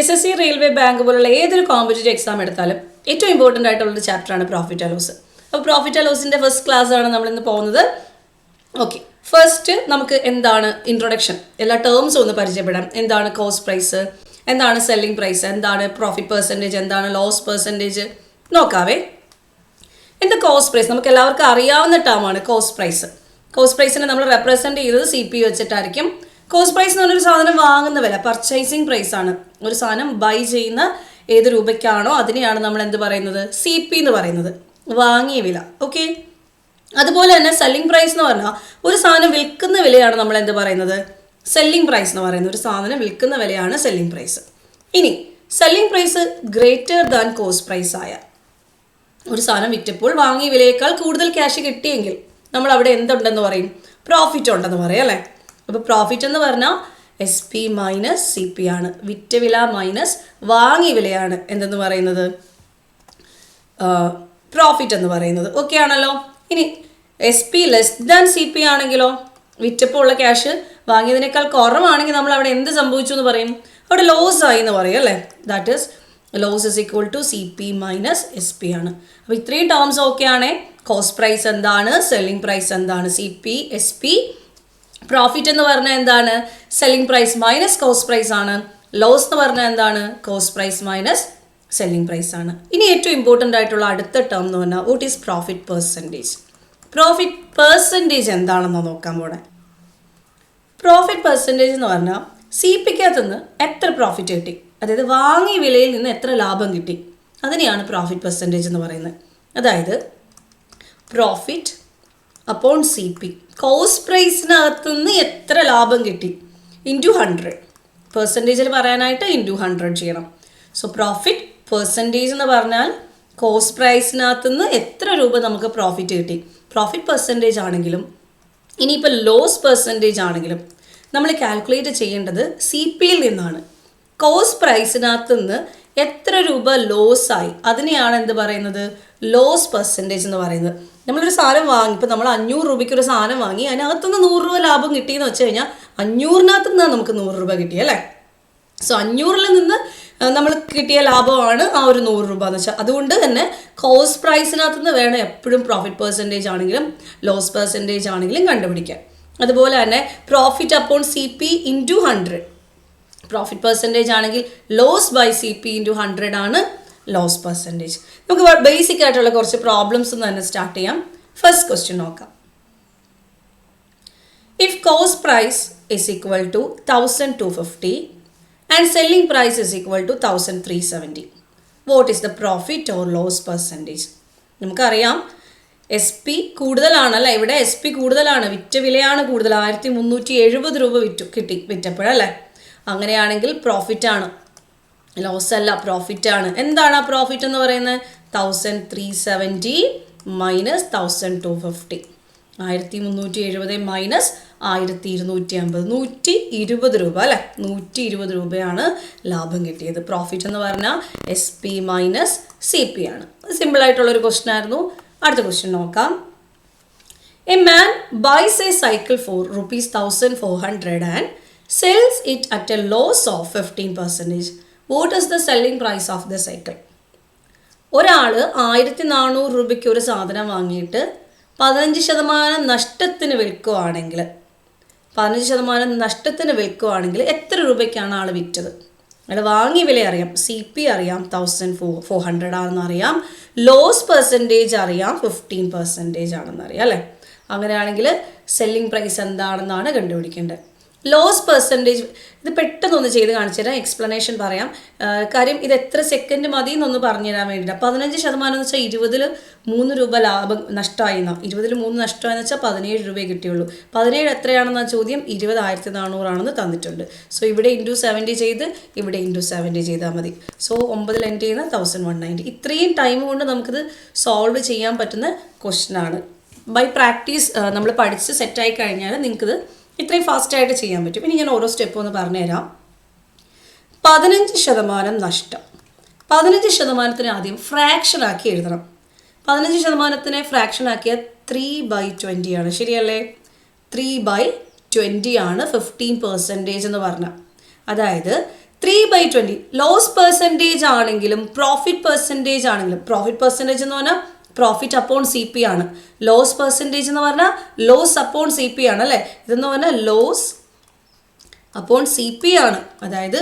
SSC railway bank പോലുള്ള ഏതൊരു competitive exam എടുത്താലും ഏറ്റവും ഇമ്പോർട്ടൻ്റ് ആയിട്ടുള്ളൊരു ചാപ്റ്ററാണ് പ്രോഫിറ്റ് ആൻഡ് ലോസ്. അപ്പോൾ പ്രോഫിറ്റ് ആൻഡ് ലോസിൻ്റെ ഫസ്റ്റ് ക്ലാസ് ആണ് നമ്മളിന്ന് പോകുന്നത്. ഓക്കെ, ഫസ്റ്റ് നമുക്ക് എന്താണ് ഇൻട്രൊഡക്ഷൻ, എല്ലാ ടേംസും ഒന്ന് പരിചയപ്പെടാം. എന്താണ് കോസ്റ്റ് പ്രൈസ്, എന്താണ് സെല്ലിംഗ് പ്രൈസ്, എന്താണ് പ്രോഫിറ്റ് പെർസെൻറ്റേജ്, എന്താണ് ലോസ് പെർസെൻറ്റേജ് നോക്കാവേ. എന്താ കോസ്റ്റ് പ്രൈസ്? നമുക്ക് എല്ലാവർക്കും അറിയാവുന്ന ടേമാണ് കോസ്റ്റ് പ്രൈസ്. കോസ്റ്റ് പ്രൈസിനെ നമ്മൾ റെപ്രസെൻറ്റ് ചെയ്തത് CP വെച്ചിട്ടായിരിക്കും. കോസ്റ്റ് പ്രൈസ് എന്ന് പറഞ്ഞൊരു സാധനം വാങ്ങുന്ന വില, പർച്ചേസിങ് പ്രൈസ് ആണ്. ഒരു സാധനം ബൈ ചെയ്യുന്ന ഏത് രൂപയ്ക്കാണോ അതിനെയാണ് നമ്മൾ എന്ത് പറയുന്നത്, CP എന്ന് പറയുന്നത്, വാങ്ങിയ വില. ഓക്കെ, അതുപോലെ തന്നെ സെല്ലിംഗ് പ്രൈസ് എന്ന് പറഞ്ഞാൽ ഒരു സാധനം വിൽക്കുന്ന വിലയാണ് നമ്മൾ എന്ത് പറയുന്നത്, സെല്ലിംഗ് പ്രൈസ് എന്ന് പറയുന്നത്. ഒരു സാധനം വിൽക്കുന്ന വിലയാണ് സെല്ലിംഗ് പ്രൈസ്. ഇനി selling price greater than cost price ആയ, ഒരു സാധനം വിറ്റപ്പോൾ വാങ്ങിയ വിലയേക്കാൾ കൂടുതൽ ക്യാഷ് കിട്ടിയെങ്കിൽ നമ്മൾ അവിടെ എന്തുണ്ടെന്ന് പറയും, പ്രോഫിറ്റ് ഉണ്ടെന്ന് പറയും അല്ലേ. അപ്പോൾ പ്രോഫിറ്റ് എന്ന് പറഞ്ഞാൽ SP മൈനസ് CP ആണ്. വിറ്റ വില മൈനസ് വാങ്ങിയ വിലയാണ് എന്തെന്ന് പറയുന്നത്, പ്രോഫിറ്റ് എന്ന് പറയുന്നത്. ഓക്കെ ആണല്ലോ. ഇനി SP ലെസ് ദാൻ CP ആണെങ്കിലോ, വിറ്റപ്പോൾ ഉള്ള ക്യാഷ് വാങ്ങിയതിനേക്കാൾ കുറവാണെങ്കിൽ നമ്മൾ അവിടെ എന്ത് സംഭവിച്ചു എന്ന് പറയും, അവിടെ ലോസ് ആയി എന്ന് പറയും അല്ലേ. That is loss is equal to CP minus SP ആണ്. അപ്പോൾ ഇത്രയും ടേംസ് ഓക്കെ ആണേ. കോസ്റ്റ് പ്രൈസ് എന്താണ്, സെല്ലിംഗ് പ്രൈസ് എന്താണ്, CP SP. പ്രോഫിറ്റ് എന്ന് പറഞ്ഞാൽ എന്താണ്, selling price minus cost price ആണ്. ലോസ് എന്ന് പറഞ്ഞാൽ എന്താണ്, cost price minus selling price ആണ്. ഇനി ഏറ്റവും ഇമ്പോർട്ടൻ്റ് ആയിട്ടുള്ള അടുത്ത ടേം എന്ന് പറഞ്ഞാൽ what is profit percentage. Profit percentage എന്താണെന്ന് നോക്കാൻ പോണേ. പ്രോഫിറ്റ് പെർസെൻറ്റേജ് എന്ന് പറഞ്ഞാൽ CPക്കകത്ത് നിന്ന് എത്ര പ്രോഫിറ്റ് കിട്ടി, അതായത് വാങ്ങിയ വിലയിൽ നിന്ന് എത്ര ലാഭം കിട്ടി, അതിനെയാണ് പ്രോഫിറ്റ് പെർസെൻറ്റേജ് എന്ന് പറയുന്നത്. അതായത് പ്രോഫിറ്റ് അപ്പോൺ CP, കോസ്റ്റ് പ്രൈസിനകത്ത് നിന്ന് എത്ര ലാഭം കിട്ടി ഇൻറ്റു 100. പെർസെൻറ്റേജിൽ പറയാനായിട്ട് ഇൻറ്റു 100 ചെയ്യണം. സോ പ്രോഫിറ്റ് പെർസെൻറ്റേജ് എന്ന് പറഞ്ഞാൽ കോസ്റ്റ് പ്രൈസിനകത്ത് നിന്ന് എത്ര രൂപ നമുക്ക് പ്രോഫിറ്റ് കിട്ടി. പ്രോഫിറ്റ് പെർസെൻറ്റേജ് ആണെങ്കിലും ഇനിയിപ്പോൾ ലോസ് പെർസെൻറ്റേജ് ആണെങ്കിലും നമ്മൾ കാൽക്കുലേറ്റ് ചെയ്യേണ്ടത് CPയിൽ നിന്നാണ്. കോസ്റ്റ് പ്രൈസിനകത്ത് നിന്ന് എത്ര രൂപ ലോസ് ആയി അതിനെയാണ് എന്ത് പറയുന്നത്, ലോസ് പെർസെൻറ്റേജ് എന്ന് പറയുന്നത്. നമ്മളൊരു സാധനം വാങ്ങി, ഇപ്പോൾ നമ്മൾ 500 രൂപയ്ക്ക് ഒരു സാധനം വാങ്ങി, അതിനകത്തുനിന്ന് 100 രൂപ ലാഭം കിട്ടിയെന്ന് വെച്ച് കഴിഞ്ഞാൽ 500-നകത്ത് നിന്നാണ് നമുക്ക് 100 രൂപ കിട്ടി അല്ലേ. സോ 500-ൽ നിന്ന് നമ്മൾ കിട്ടിയ ലാഭമാണ് ആ ഒരു 100 രൂപ എന്ന് വെച്ചാൽ. അതുകൊണ്ട് തന്നെ കോസ്റ്റ് പ്രൈസിനകത്ത് നിന്ന് വേണം എപ്പോഴും പ്രോഫിറ്റ് പെർസെൻറ്റേജ് ആണെങ്കിലും ലോസ് പെർസെൻറ്റേജ് ആണെങ്കിലും കണ്ടുപിടിക്കാൻ. അതുപോലെ തന്നെ profit upon CP into 100. Profit percentage ആണെങ്കിൽ ലോസ് ബൈ CP ഇൻറ്റു 100 ആണ് ലോസ് പെർസെൻറ്റേജ്. നമുക്ക് ബേസിക് ആയിട്ടുള്ള കുറച്ച് പ്രോബ്ലംസ് തന്നെ സ്റ്റാർട്ട് ചെയ്യാം. ഫസ്റ്റ് ക്വസ്റ്റ്യൻ നോക്കാം. If cost price is equal to 1250 and selling price is equal to 1370, what is the profit or loss percentage? നമുക്കറിയാം SP കൂടുതലാണല്ലേ, ഇവിടെ SP കൂടുതലാണ്, വിറ്റ വിലയാണ് കൂടുതൽ. 1370 രൂപ വിറ്റപ്പോഴല്ലേ. അങ്ങനെയാണെങ്കിൽ പ്രോഫിറ്റ് ആണ്, ലോസ് അല്ല, പ്രോഫിറ്റ് ആണ്. എന്താണ് ആ പ്രോഫിറ്റ് എന്ന് പറയുന്നത്, 1370 മൈനസ് 1250. 1370 മൈനസ് 1250, 120 രൂപ അല്ലേ. 120 രൂപയാണ് ലാഭം കിട്ടിയത്. പ്രോഫിറ്റ് എന്ന് പറഞ്ഞാൽ SP മൈനസ് CP ആണ്. സിമ്പിളായിട്ടുള്ളൊരു ക്വസ്റ്റ്യൻ ആയിരുന്നു. അടുത്ത ക്വസ്റ്റ്യൻ നോക്കാം. A man bias A cycle four ₹1400 and sells it at a loss of 15%. What is the selling price of the cycle? ഒരാൾ 1400 രൂപയ്ക്ക് ഒരു സാധനം വാങ്ങിയിട്ട് 15% നഷ്ടത്തിന് വിൽക്കുകയാണെങ്കിൽ 15% നഷ്ടത്തിന് വിൽക്കുകയാണെങ്കിൽ എത്ര രൂപയ്ക്കാണ് ആൾ വിറ്റത്? അയാൾ വാങ്ങിയ വില അറിയാം, CP അറിയാം 1400 ആണെന്ന് അറിയാം, ലോസ് പെർസെൻറ്റേജ് അറിയാം 15% ആണെന്ന് അറിയാം അല്ലേ. അങ്ങനെയാണെങ്കിൽ സെല്ലിംഗ് പ്രൈസ് എന്താണെന്നാണ് കണ്ടുപിടിക്കേണ്ടത്. ലോസ് പെർസെൻറ്റേജ് ഇത് പെട്ടെന്നൊന്ന് ചെയ്ത് കാണിച്ചു തരാം, എക്സ്പ്ലനേഷൻ പറയാം. കാര്യം ഇത് എത്ര സെക്കൻഡ് മതി എന്നൊന്ന് പറഞ്ഞു തരാൻ വേണ്ടിയിട്ട്. 15% എന്ന് വെച്ചാൽ 20-ൽ 3 രൂപ ലാഭം നഷ്ടമായി എന്നാണ്. 20-ൽ 3 നഷ്ടമായെന്ന് വെച്ചാൽ 17 രൂപയെ കിട്ടിയുള്ളൂ. 17 എത്രയാണെന്ന ചോദ്യം, 20 1400 ആണെന്ന് തന്നിട്ടുണ്ട്. സോ ഇവിടെ ഇൻറ്റു 70 ചെയ്ത് ഇവിടെ ഇൻറ്റു 70 ചെയ്താൽ മതി. സോ 9-ൽ എൻഡ് ചെയ്യുന്ന 1190. ഇത്രയും ടൈം കൊണ്ട് നമുക്കിത് സോൾവ് ചെയ്യാൻ പറ്റുന്ന ക്വസ്റ്റ്യൻ ആണ്. ബൈ പ്രാക്ടീസ് നമ്മൾ പഠിച്ച് സെറ്റായി കഴിഞ്ഞാൽ നിങ്ങൾക്കിത് ഇത്രയും ഫാസ്റ്റായിട്ട് ചെയ്യാൻ പറ്റും. ഇനി ഞാൻ ഓരോ സ്റ്റെപ്പ് ഒന്ന് പറഞ്ഞുതരാം. 15% നഷ്ടം. 15% ആദ്യം ഫ്രാക്ഷനാക്കി എഴുതണം. 15% ഫ്രാക്ഷനാക്കിയാൽ 3/20 ആണ്, ശരിയല്ലേ. 3/20 ആണ് 15% എന്ന് പറഞ്ഞാൽ. അതായത് 3/20 ലോസ് പെർസെൻറ്റേജ് ആണെങ്കിലും പ്രോഫിറ്റ് പെർസെൻറ്റേജ് ആണെങ്കിലും, പ്രോഫിറ്റ് പെർസെൻറ്റേജ് എന്ന് പറഞ്ഞാൽ പ്രോഫിറ്റ് അപ്പോൺ സി പി ആണ്, ലോസ് പെർസെൻറ്റേജ് എന്ന് പറഞ്ഞാൽ ലോസ് അപ്പോൺ സി പി ആണ് അല്ലേ. ഇതെന്ന് പറഞ്ഞാൽ ലോസ് അപ്പോൺ സി പി ആണ്, അതായത്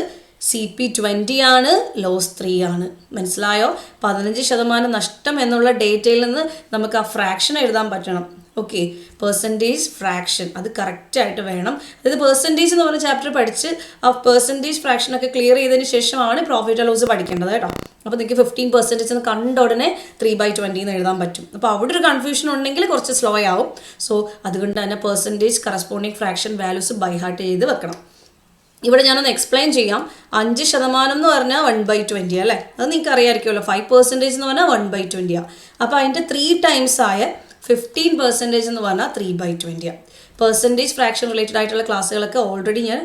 സി പി 20 ആണ്, ലോസ് 3 ആണ്. മനസ്സിലായോ? 15% നഷ്ടം എന്നുള്ള ഡേറ്റയിൽ നിന്ന് നമുക്ക് ആ ഫ്രാക്ഷൻ എഴുതാൻ പറ്റണം. ഓക്കെ, പെർസെൻറ്റേജ് ഫ്രാക്ഷൻ അത് കറക്റ്റായിട്ട് വേണം. അതായത് പെർസെൻറ്റേജ് എന്ന് പറഞ്ഞ ചാപ്റ്റർ പഠിച്ച് ആ പെർസെൻറ്റേജ് ഫ്രാക്ഷനൊക്കെ ക്ലിയർ ചെയ്തതിന് ശേഷമാണ് പ്രോഫിറ്റ് ആൻഡ് ലോസ് പഠിക്കേണ്ടത് കേട്ടോ. അപ്പോൾ നിങ്ങൾക്ക് 15% എന്ന് കണ്ട ഉടനെ 3/20 എന്ന് എഴുതാൻ പറ്റും. അപ്പോൾ അവിടെ ഒരു കൺഫ്യൂഷൻ ഉണ്ടെങ്കിൽ കുറച്ച് സ്ലോ ആവും. സോ അതുകൊണ്ട് തന്നെ percentage corresponding fraction values by heart ചെയ്ത് വെക്കണം. ഇവിടെ ഞാനൊന്ന് എക്സ്പ്ലെയിൻ ചെയ്യാം. 5% എന്ന് പറഞ്ഞാൽ 1/20 അല്ലേ, അത് നിങ്ങൾക്ക് അറിയാമായിരിക്കുമല്ലോ. 5% എന്ന് പറഞ്ഞാൽ 1/20 ആണ്. അപ്പോൾ അതിൻ്റെ 3 ടൈംസ് ആയ 15% എന്ന് പറഞ്ഞാൽ 3/20 ആണ്. പെർസെൻറ്റേജ് ഫ്രാക്ഷൻ റിലേറ്റഡ് ആയിട്ടുള്ള ക്ലാസ്സുകളൊക്കെ ഓൾറെഡി ഞാൻ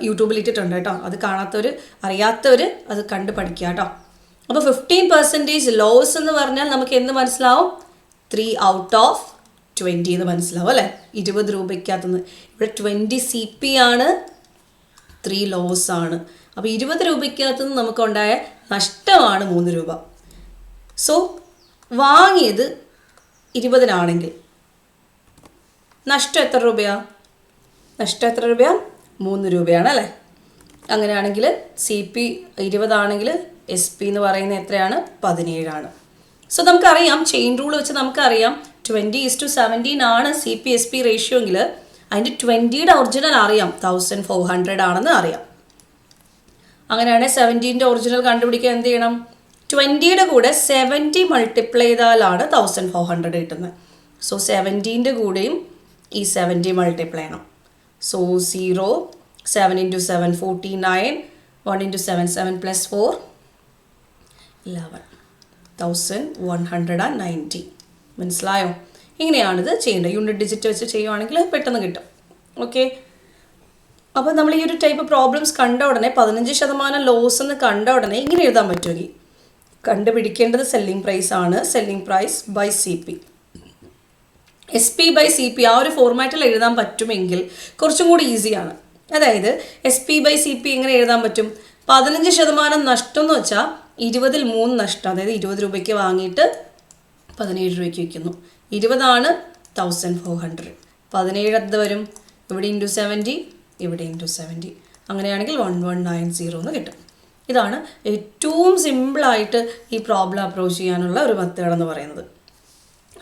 യൂട്യൂബിൽ ഇട്ടിട്ടുണ്ട് കേട്ടോ. അത് കാണാത്തവർ അറിയാത്തവർ അത് കണ്ട് പഠിക്കുക കേട്ടോ. അപ്പോൾ 15% ലോസ് എന്ന് പറഞ്ഞാൽ നമുക്ക് എന്ത് മനസ്സിലാവും? 3/20 എന്ന് മനസ്സിലാവും അല്ലേ. 20 രൂപയ്ക്കകത്തുനിന്ന് ഇവിടെ 20 സി പി ആണ്, 3 ലോസ് ആണ്. അപ്പോൾ 20 രൂപയ്ക്കകത്തുനിന്ന് നമുക്കുണ്ടായ നഷ്ടമാണ് 3 രൂപ. സോ വാങ്ങിയത് 20-നാണെങ്കിൽ നഷ്ടം എത്ര രൂപയാണ്? നഷ്ടം എത്ര രൂപയാണ്? 3 രൂപയാണ് അല്ലേ. അങ്ങനെയാണെങ്കിൽ സി പി 20 ആണെങ്കിൽ എസ് പി എന്ന് പറയുന്നത് എത്രയാണ്? 17 ആണ്. സോ നമുക്കറിയാം, ചെയിൻ റൂൾ വെച്ച് നമുക്കറിയാം 20:17 ആണ് C P S P ratio എങ്കിൽ അതിൻ്റെ 20യുടെ ഒറിജിനൽ അറിയാം 1400 ആണെന്ന് അറിയാം. അങ്ങനെയാണെങ്കിൽ 17ൻ്റെ ഒറിജിനൽ കണ്ടുപിടിക്കാൻ എന്ത് ചെയ്യണം? 20യുടെ കൂടെ 70 മൾട്ടിപ്ലൈ ചെയ്താലാണ് 1400 കിട്ടുന്നത്. സോ 17ൻ്റെ കൂടെയും ഈ 70 മൾട്ടിപ്ലൈ ചെയ്യണം. സോ 0, 7 × 7 49, 1 × 7 7 + 4 11, 1190. മനസ്സിലായോ? ഇങ്ങനെയാണിത് ചെയ്യേണ്ടത്. യൂണിറ്റ് ഡിജിറ്റ് വെച്ച് ചെയ്യുവാണെങ്കിൽ പെട്ടെന്ന് കിട്ടും. ഓക്കെ, അപ്പോൾ നമ്മൾ ഈ ഒരു ടൈപ്പ് പ്രോബ്ലംസ് കണ്ട ഉടനെ 15% ലോസ് എന്ന് കണ്ട ഉടനെ ഇങ്ങനെ എഴുതാൻ പറ്റുമെങ്കിൽ കണ്ടുപിടിക്കേണ്ടത് സെല്ലിംഗ് പ്രൈസ് ആണ്. Selling price by C P, S P by C P ആ ഒരു ഫോർമാറ്റിൽ എഴുതാൻ പറ്റുമെങ്കിൽ കുറച്ചും കൂടി ഈസിയാണ്. അതായത് S P by C P എങ്ങനെ എഴുതാൻ പറ്റും? 15% നഷ്ടം എന്ന് വെച്ചാൽ 20-ൽ 3 നഷ്ടം, അതായത് 20 രൂപയ്ക്ക് വാങ്ങിയിട്ട് 17 രൂപയ്ക്ക് വിൽക്കുന്നു. 20 ആണ് 1400, 17 എന്ത് വരും? ഇവിടെ ഇൻറ്റു 70, ഇവിടെ ഇൻറ്റു 70. അങ്ങനെയാണെങ്കിൽ 1190 എന്ന് കിട്ടും. ഇതാണ് ഏറ്റവും സിമ്പിളായിട്ട് ഈ പ്രോബ്ലം അപ്രോച്ച് ചെയ്യാനുള്ള ഒരു മെത്തേഡ് എന്ന് പറയുന്നത്.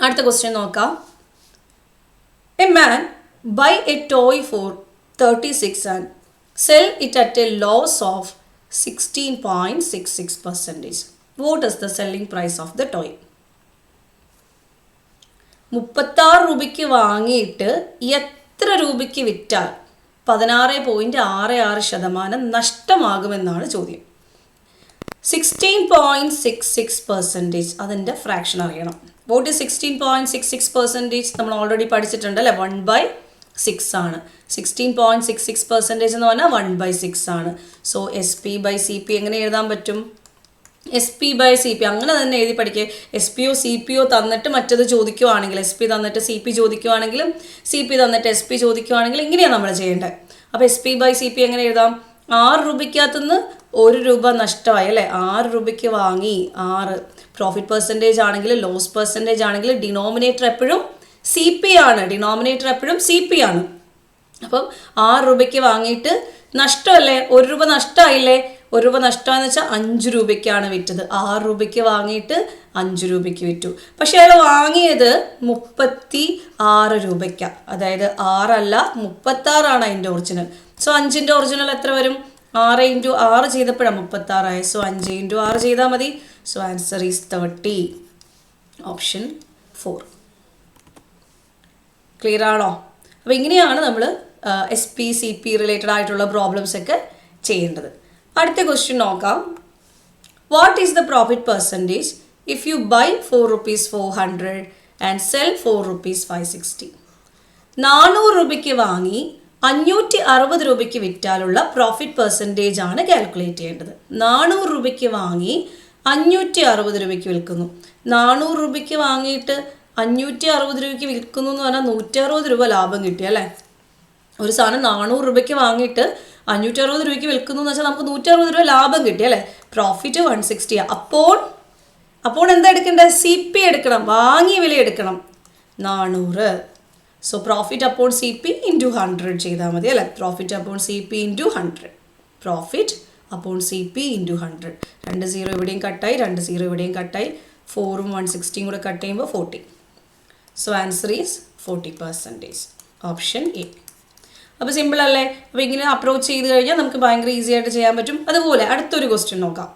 അടുത്ത ക്വസ്റ്റ്യൻ നോക്കാം. A man buy a toy for 36 and sell it at a loss of 16.66%. What is the selling price of the toy? 36 രൂപയ്ക്ക് വാങ്ങിയിട്ട് എത്ര രൂപയ്ക്ക് വിറ്റാൽ 16.66% നഷ്ടമാകുമെന്നാണ് ചോദ്യം. 16.66% അതിൻ്റെ ഫ്രാക്ഷൻ അറിയണം. What is 16.66%? നമ്മൾ ഓൾറെഡി പഠിച്ചിട്ടുണ്ട് അല്ലേ. 1/6 ആണ്. 16.66% എന്ന് പറഞ്ഞാൽ 1/6 ആണ്. So S P by C P എങ്ങനെ എഴുതാൻ പറ്റും? S P by C P അങ്ങനെ തന്നെ എഴുതി പഠിക്കുക. എസ് പി ഒ സി പി ഒ തന്നിട്ട് മറ്റത് ചോദിക്കുവാണെങ്കിൽ, എസ് പി തന്നിട്ട് സി പി ചോദിക്കുവാണെങ്കിലും സി പി തന്നിട്ട് എസ് പി ചോദിക്കുവാണെങ്കിലും ഇങ്ങനെയാണ് നമ്മൾ ചെയ്യേണ്ടത്. അപ്പോൾ S P by C P എങ്ങനെ എഴുതാം? 6 രൂപയ്ക്കകത്തുനിന്ന് 1 രൂപ നഷ്ടമായി അല്ലേ. 6 രൂപയ്ക്ക് വാങ്ങി 6. പ്രോഫിറ്റ് പെർസെൻറ്റേജ് ആണെങ്കിൽ ലോസ് പെർസെൻറ്റേജ് ആണെങ്കിൽ ഡിനോമിനേറ്റർ എപ്പോഴും സി പി ആണ്. ഡിനോമിനേറ്റർ എപ്പോഴും സി പി ആണ്. അപ്പം 6 രൂപയ്ക്ക് വാങ്ങിയിട്ട് നഷ്ടമല്ലേ, 1 രൂപ നഷ്ടമായില്ലേ. 1 രൂപ നഷ്ടമെന്ന് വെച്ചാൽ 5 രൂപയ്ക്കാണ് വിറ്റത്. 6 രൂപയ്ക്ക് വാങ്ങിയിട്ട് 5 രൂപയ്ക്ക് വിറ്റു. പക്ഷേ അയാൾ വാങ്ങിയത് 36 രൂപയ്ക്കാണ്. അതായത് 6 അല്ല 36 ആണ് അതിൻ്റെ ഒറിജിനൽ. സോ 5ൻ്റെ ഒറിജിനൽ എത്ര വരും? 6 × 6 ചെയ്തപ്പോഴാണ് 36 ആയത്. സോ 5 × 6 ചെയ്താൽ മതി. So answer is 30. Option 4. Clear ആണോ? അപ്പോൾ ഇങ്ങനെയാണ് നമ്മൾ S P C P related ആയിട്ടുള്ള പ്രോബ്ലംസ് ഒക്കെ ചെയ്യേണ്ടത്. അടുത്ത ക്വസ്റ്റ്യൻ നോക്കാം. What is the profit percentage if you buy 4 rupees 400 and sell 4 rupees 560? 400 രൂപയ്ക്ക് വാങ്ങി 560 രൂപയ്ക്ക് വിറ്റാലുള്ള പ്രോഫിറ്റ് പെർസെൻറ്റേജ് ആണ് കാൽക്കുലേറ്റ് ചെയ്യേണ്ടത്. 400 രൂപയ്ക്ക് വാങ്ങി 560 രൂപയ്ക്ക് വിൽക്കുന്നു. 400 രൂപയ്ക്ക് വാങ്ങിയിട്ട് 560 രൂപയ്ക്ക് വിൽക്കുന്നു എന്ന് പറഞ്ഞാൽ 160 രൂപ ലാഭം കിട്ടി അല്ലേ. ഒരു സാധനം 400 രൂപയ്ക്ക് വാങ്ങിയിട്ട് 560 രൂപയ്ക്ക് വിൽക്കുന്നു എന്ന് വെച്ചാൽ നമുക്ക് 160 രൂപ ലാഭം കിട്ടി അല്ലേ. പ്രോഫിറ്റ് 160. അപ്പോൾ എന്താ എടുക്കേണ്ടത്? CP എടുക്കണം, വാങ്ങിയ വില എടുക്കണം 400. So profit upon CP into 100 ചെയ്താൽ മതി അല്ലേ. Profit upon CP into 100. Profit upon CP into 100. 2 0 ഇവിടെയും കട്ടായി, 2 0 ഇവിടെയും കട്ടായി, 4ഉം 160 കൂടെ കട്ട് ചെയ്യുമ്പോൾ 40. So answer is 40%. Option A. അപ്പോൾ സിമ്പിൾ അല്ലേ. അപ്പോൾ ഇങ്ങനെ അപ്രോച്ച് ചെയ്ത് കഴിഞ്ഞാൽ നമുക്ക് ഭയങ്കര ഈസി ആയിട്ട് ചെയ്യാൻ പറ്റും. അതുപോലെ അടുത്തൊരു ക്വസ്റ്റ്യൻ നോക്കാം.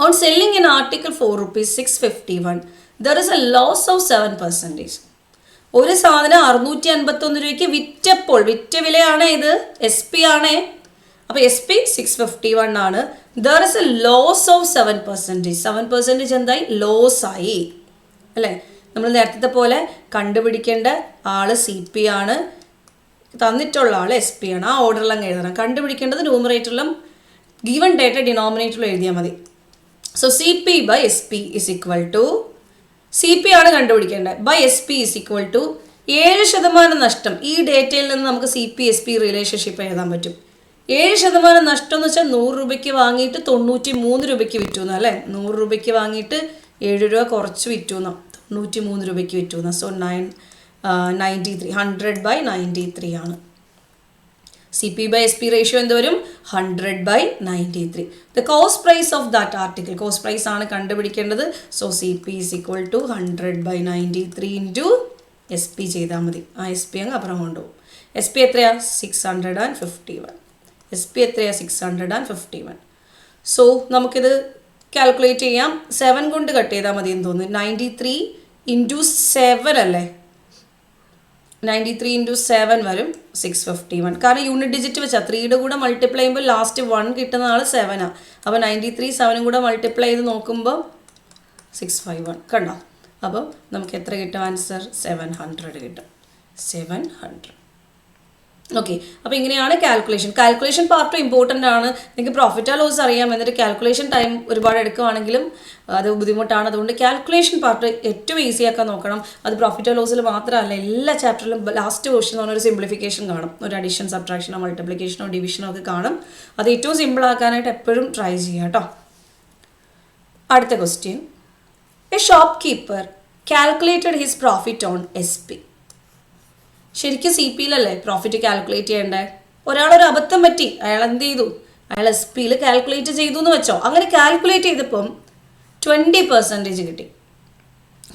On selling in article ₹4,651 there is a loss of 7%. ഒരു സാധനം 651 രൂപയ്ക്ക് വിറ്റപ്പോൾ, വിറ്റ വിലയാണ് ഇത്, SP ആണ്. അപ്പോൾ SP 651 ആണ്. There is a loss of 7%. 7% എന്തായി? ലോസ് ആയി അല്ലേ. നമ്മൾ നേരത്തെ പോലെ കണ്ടുപിടിക്കേണ്ട ആള് CP ആണ്, തന്നിട്ടുള്ള ആൾ SP ആണ്. ആ ഓർഡറിലും എഴുതണം. കണ്ടുപിടിക്കേണ്ടത് ന്യൂമറേറ്ററിലും ഗിവൺ ഡേറ്റ ഡിനോമിനേറ്ററിലും എഴുതിയാൽ മതി. So CP by SP is equal to, CP ആണ് കണ്ടുപിടിക്കേണ്ടത്, by SP is equal to 7% നഷ്ടം. ഈ ഡേറ്റയിൽ നിന്ന് നമുക്ക് CP SP റിലേഷൻഷിപ്പ് എഴുതാൻ പറ്റും. 7% നഷ്ടം എന്ന് വെച്ചാൽ 100 രൂപയ്ക്ക് വാങ്ങിയിട്ട് 93 രൂപയ്ക്ക് വിറ്റു എന്ന് അല്ലേ. 100 രൂപയ്ക്ക് വാങ്ങിയിട്ട് 7 രൂപ കുറച്ച് വിറ്റു എന്നോ, 93 രൂപയ്ക്ക് വിറ്റു എന്ന്. സോ 93, 100/93 ആണ്. CP by SP റേഷ്യോ എന്ത് വരും? 100/93. The cost price of that article, cost price ആണ് കണ്ടുപിടിക്കേണ്ടത്. So CP is equal to 100/93 into SP ചെയ്താൽ മതി. ആ SP അങ്ങ് അപ്പുറം കൊണ്ടുപോകും. SP എത്രയാ? 651. SP എത്രയാ? 651. സോ നമുക്കിത് കാൽക്കുലേറ്റ് ചെയ്യാം. 7 കൊണ്ട് കട്ട് ചെയ്താൽ മതി എന്ന് തോന്നുന്നു. 93 ഇൻറ്റു 7 അല്ലേ. 93 ഇൻറ്റു 7 വരും 651. കാരണം യൂണിറ്റ് ഡിജിറ്റ് വെച്ചാൽ 3യുടെ കൂടെ മൾട്ടിപ്ലൈ ചെയ്യുമ്പോൾ ലാസ്റ്റ് 1 കിട്ടുന്ന ആൾ 7 അപ്പോൾ 93 7 കൂടെ മൾട്ടിപ്ലൈ ചെയ്ത് നോക്കുമ്പോൾ 651 കണ്ടോ. അപ്പോൾ നമുക്ക് എത്ര കിട്ടും ആൻസർ? 700 കിട്ടും. 700. ഓക്കെ. അപ്പോൾ ഇങ്ങനെയാണ് കാൽക്കുലേഷൻ. കാൽക്കുലേഷൻ പാർട്ട് ഇമ്പോർട്ടൻ്റ് ആണ്. നിങ്ങൾക്ക് പ്രോഫിറ്റ് ആൻഡ് ലോസ് അറിയാം, എന്നിട്ട് കാൽക്കുലേഷൻ ടൈം ഒരുപാട് എടുക്കുകയാണെങ്കിലും അത് ബുദ്ധിമുട്ടാണ്. അതുകൊണ്ട് കാൽക്കുലേഷൻ പാർട്ട് ഏറ്റവും ഈസി ആക്കാൻ നോക്കണം. അത് പ്രോഫിറ്റ് ആൻഡ് ലോസിൽ മാത്രമല്ല, എല്ലാ ചാപ്റ്ററിലും ലാസ്റ്റ് ക്വസ്റ്റ്യൻ എന്ന് പറഞ്ഞൊരു സിംപ്ലിഫിക്കേഷൻ കാണും. ഒരു അഡീഷൻ, സബ്ട്രാക്ഷനോ മൾട്ടിപ്ലിക്കേഷനോ ഡിവിഷനോ ഒക്കെ കാണും. അത് ഏറ്റവും സിമ്പിൾ ആക്കാനായിട്ട് എപ്പോഴും ട്രൈ ചെയ്യുക കേട്ടോ. അടുത്ത question. A shop keeper calculated his profit on SP. ശരിക്കും CPയിലല്ലേ പ്രോഫിറ്റ് കാൽക്കുലേറ്റ് ചെയ്യേണ്ടത്. ഒരാളൊരു അബദ്ധം പറ്റി, അയാൾ എന്ത് ചെയ്തു? അയാൾ SP കാൽക്കുലേറ്റ് ചെയ്തു എന്ന് വെച്ചോ. അങ്ങനെ കാൽക്കുലേറ്റ് ചെയ്തപ്പം 20% കിട്ടി.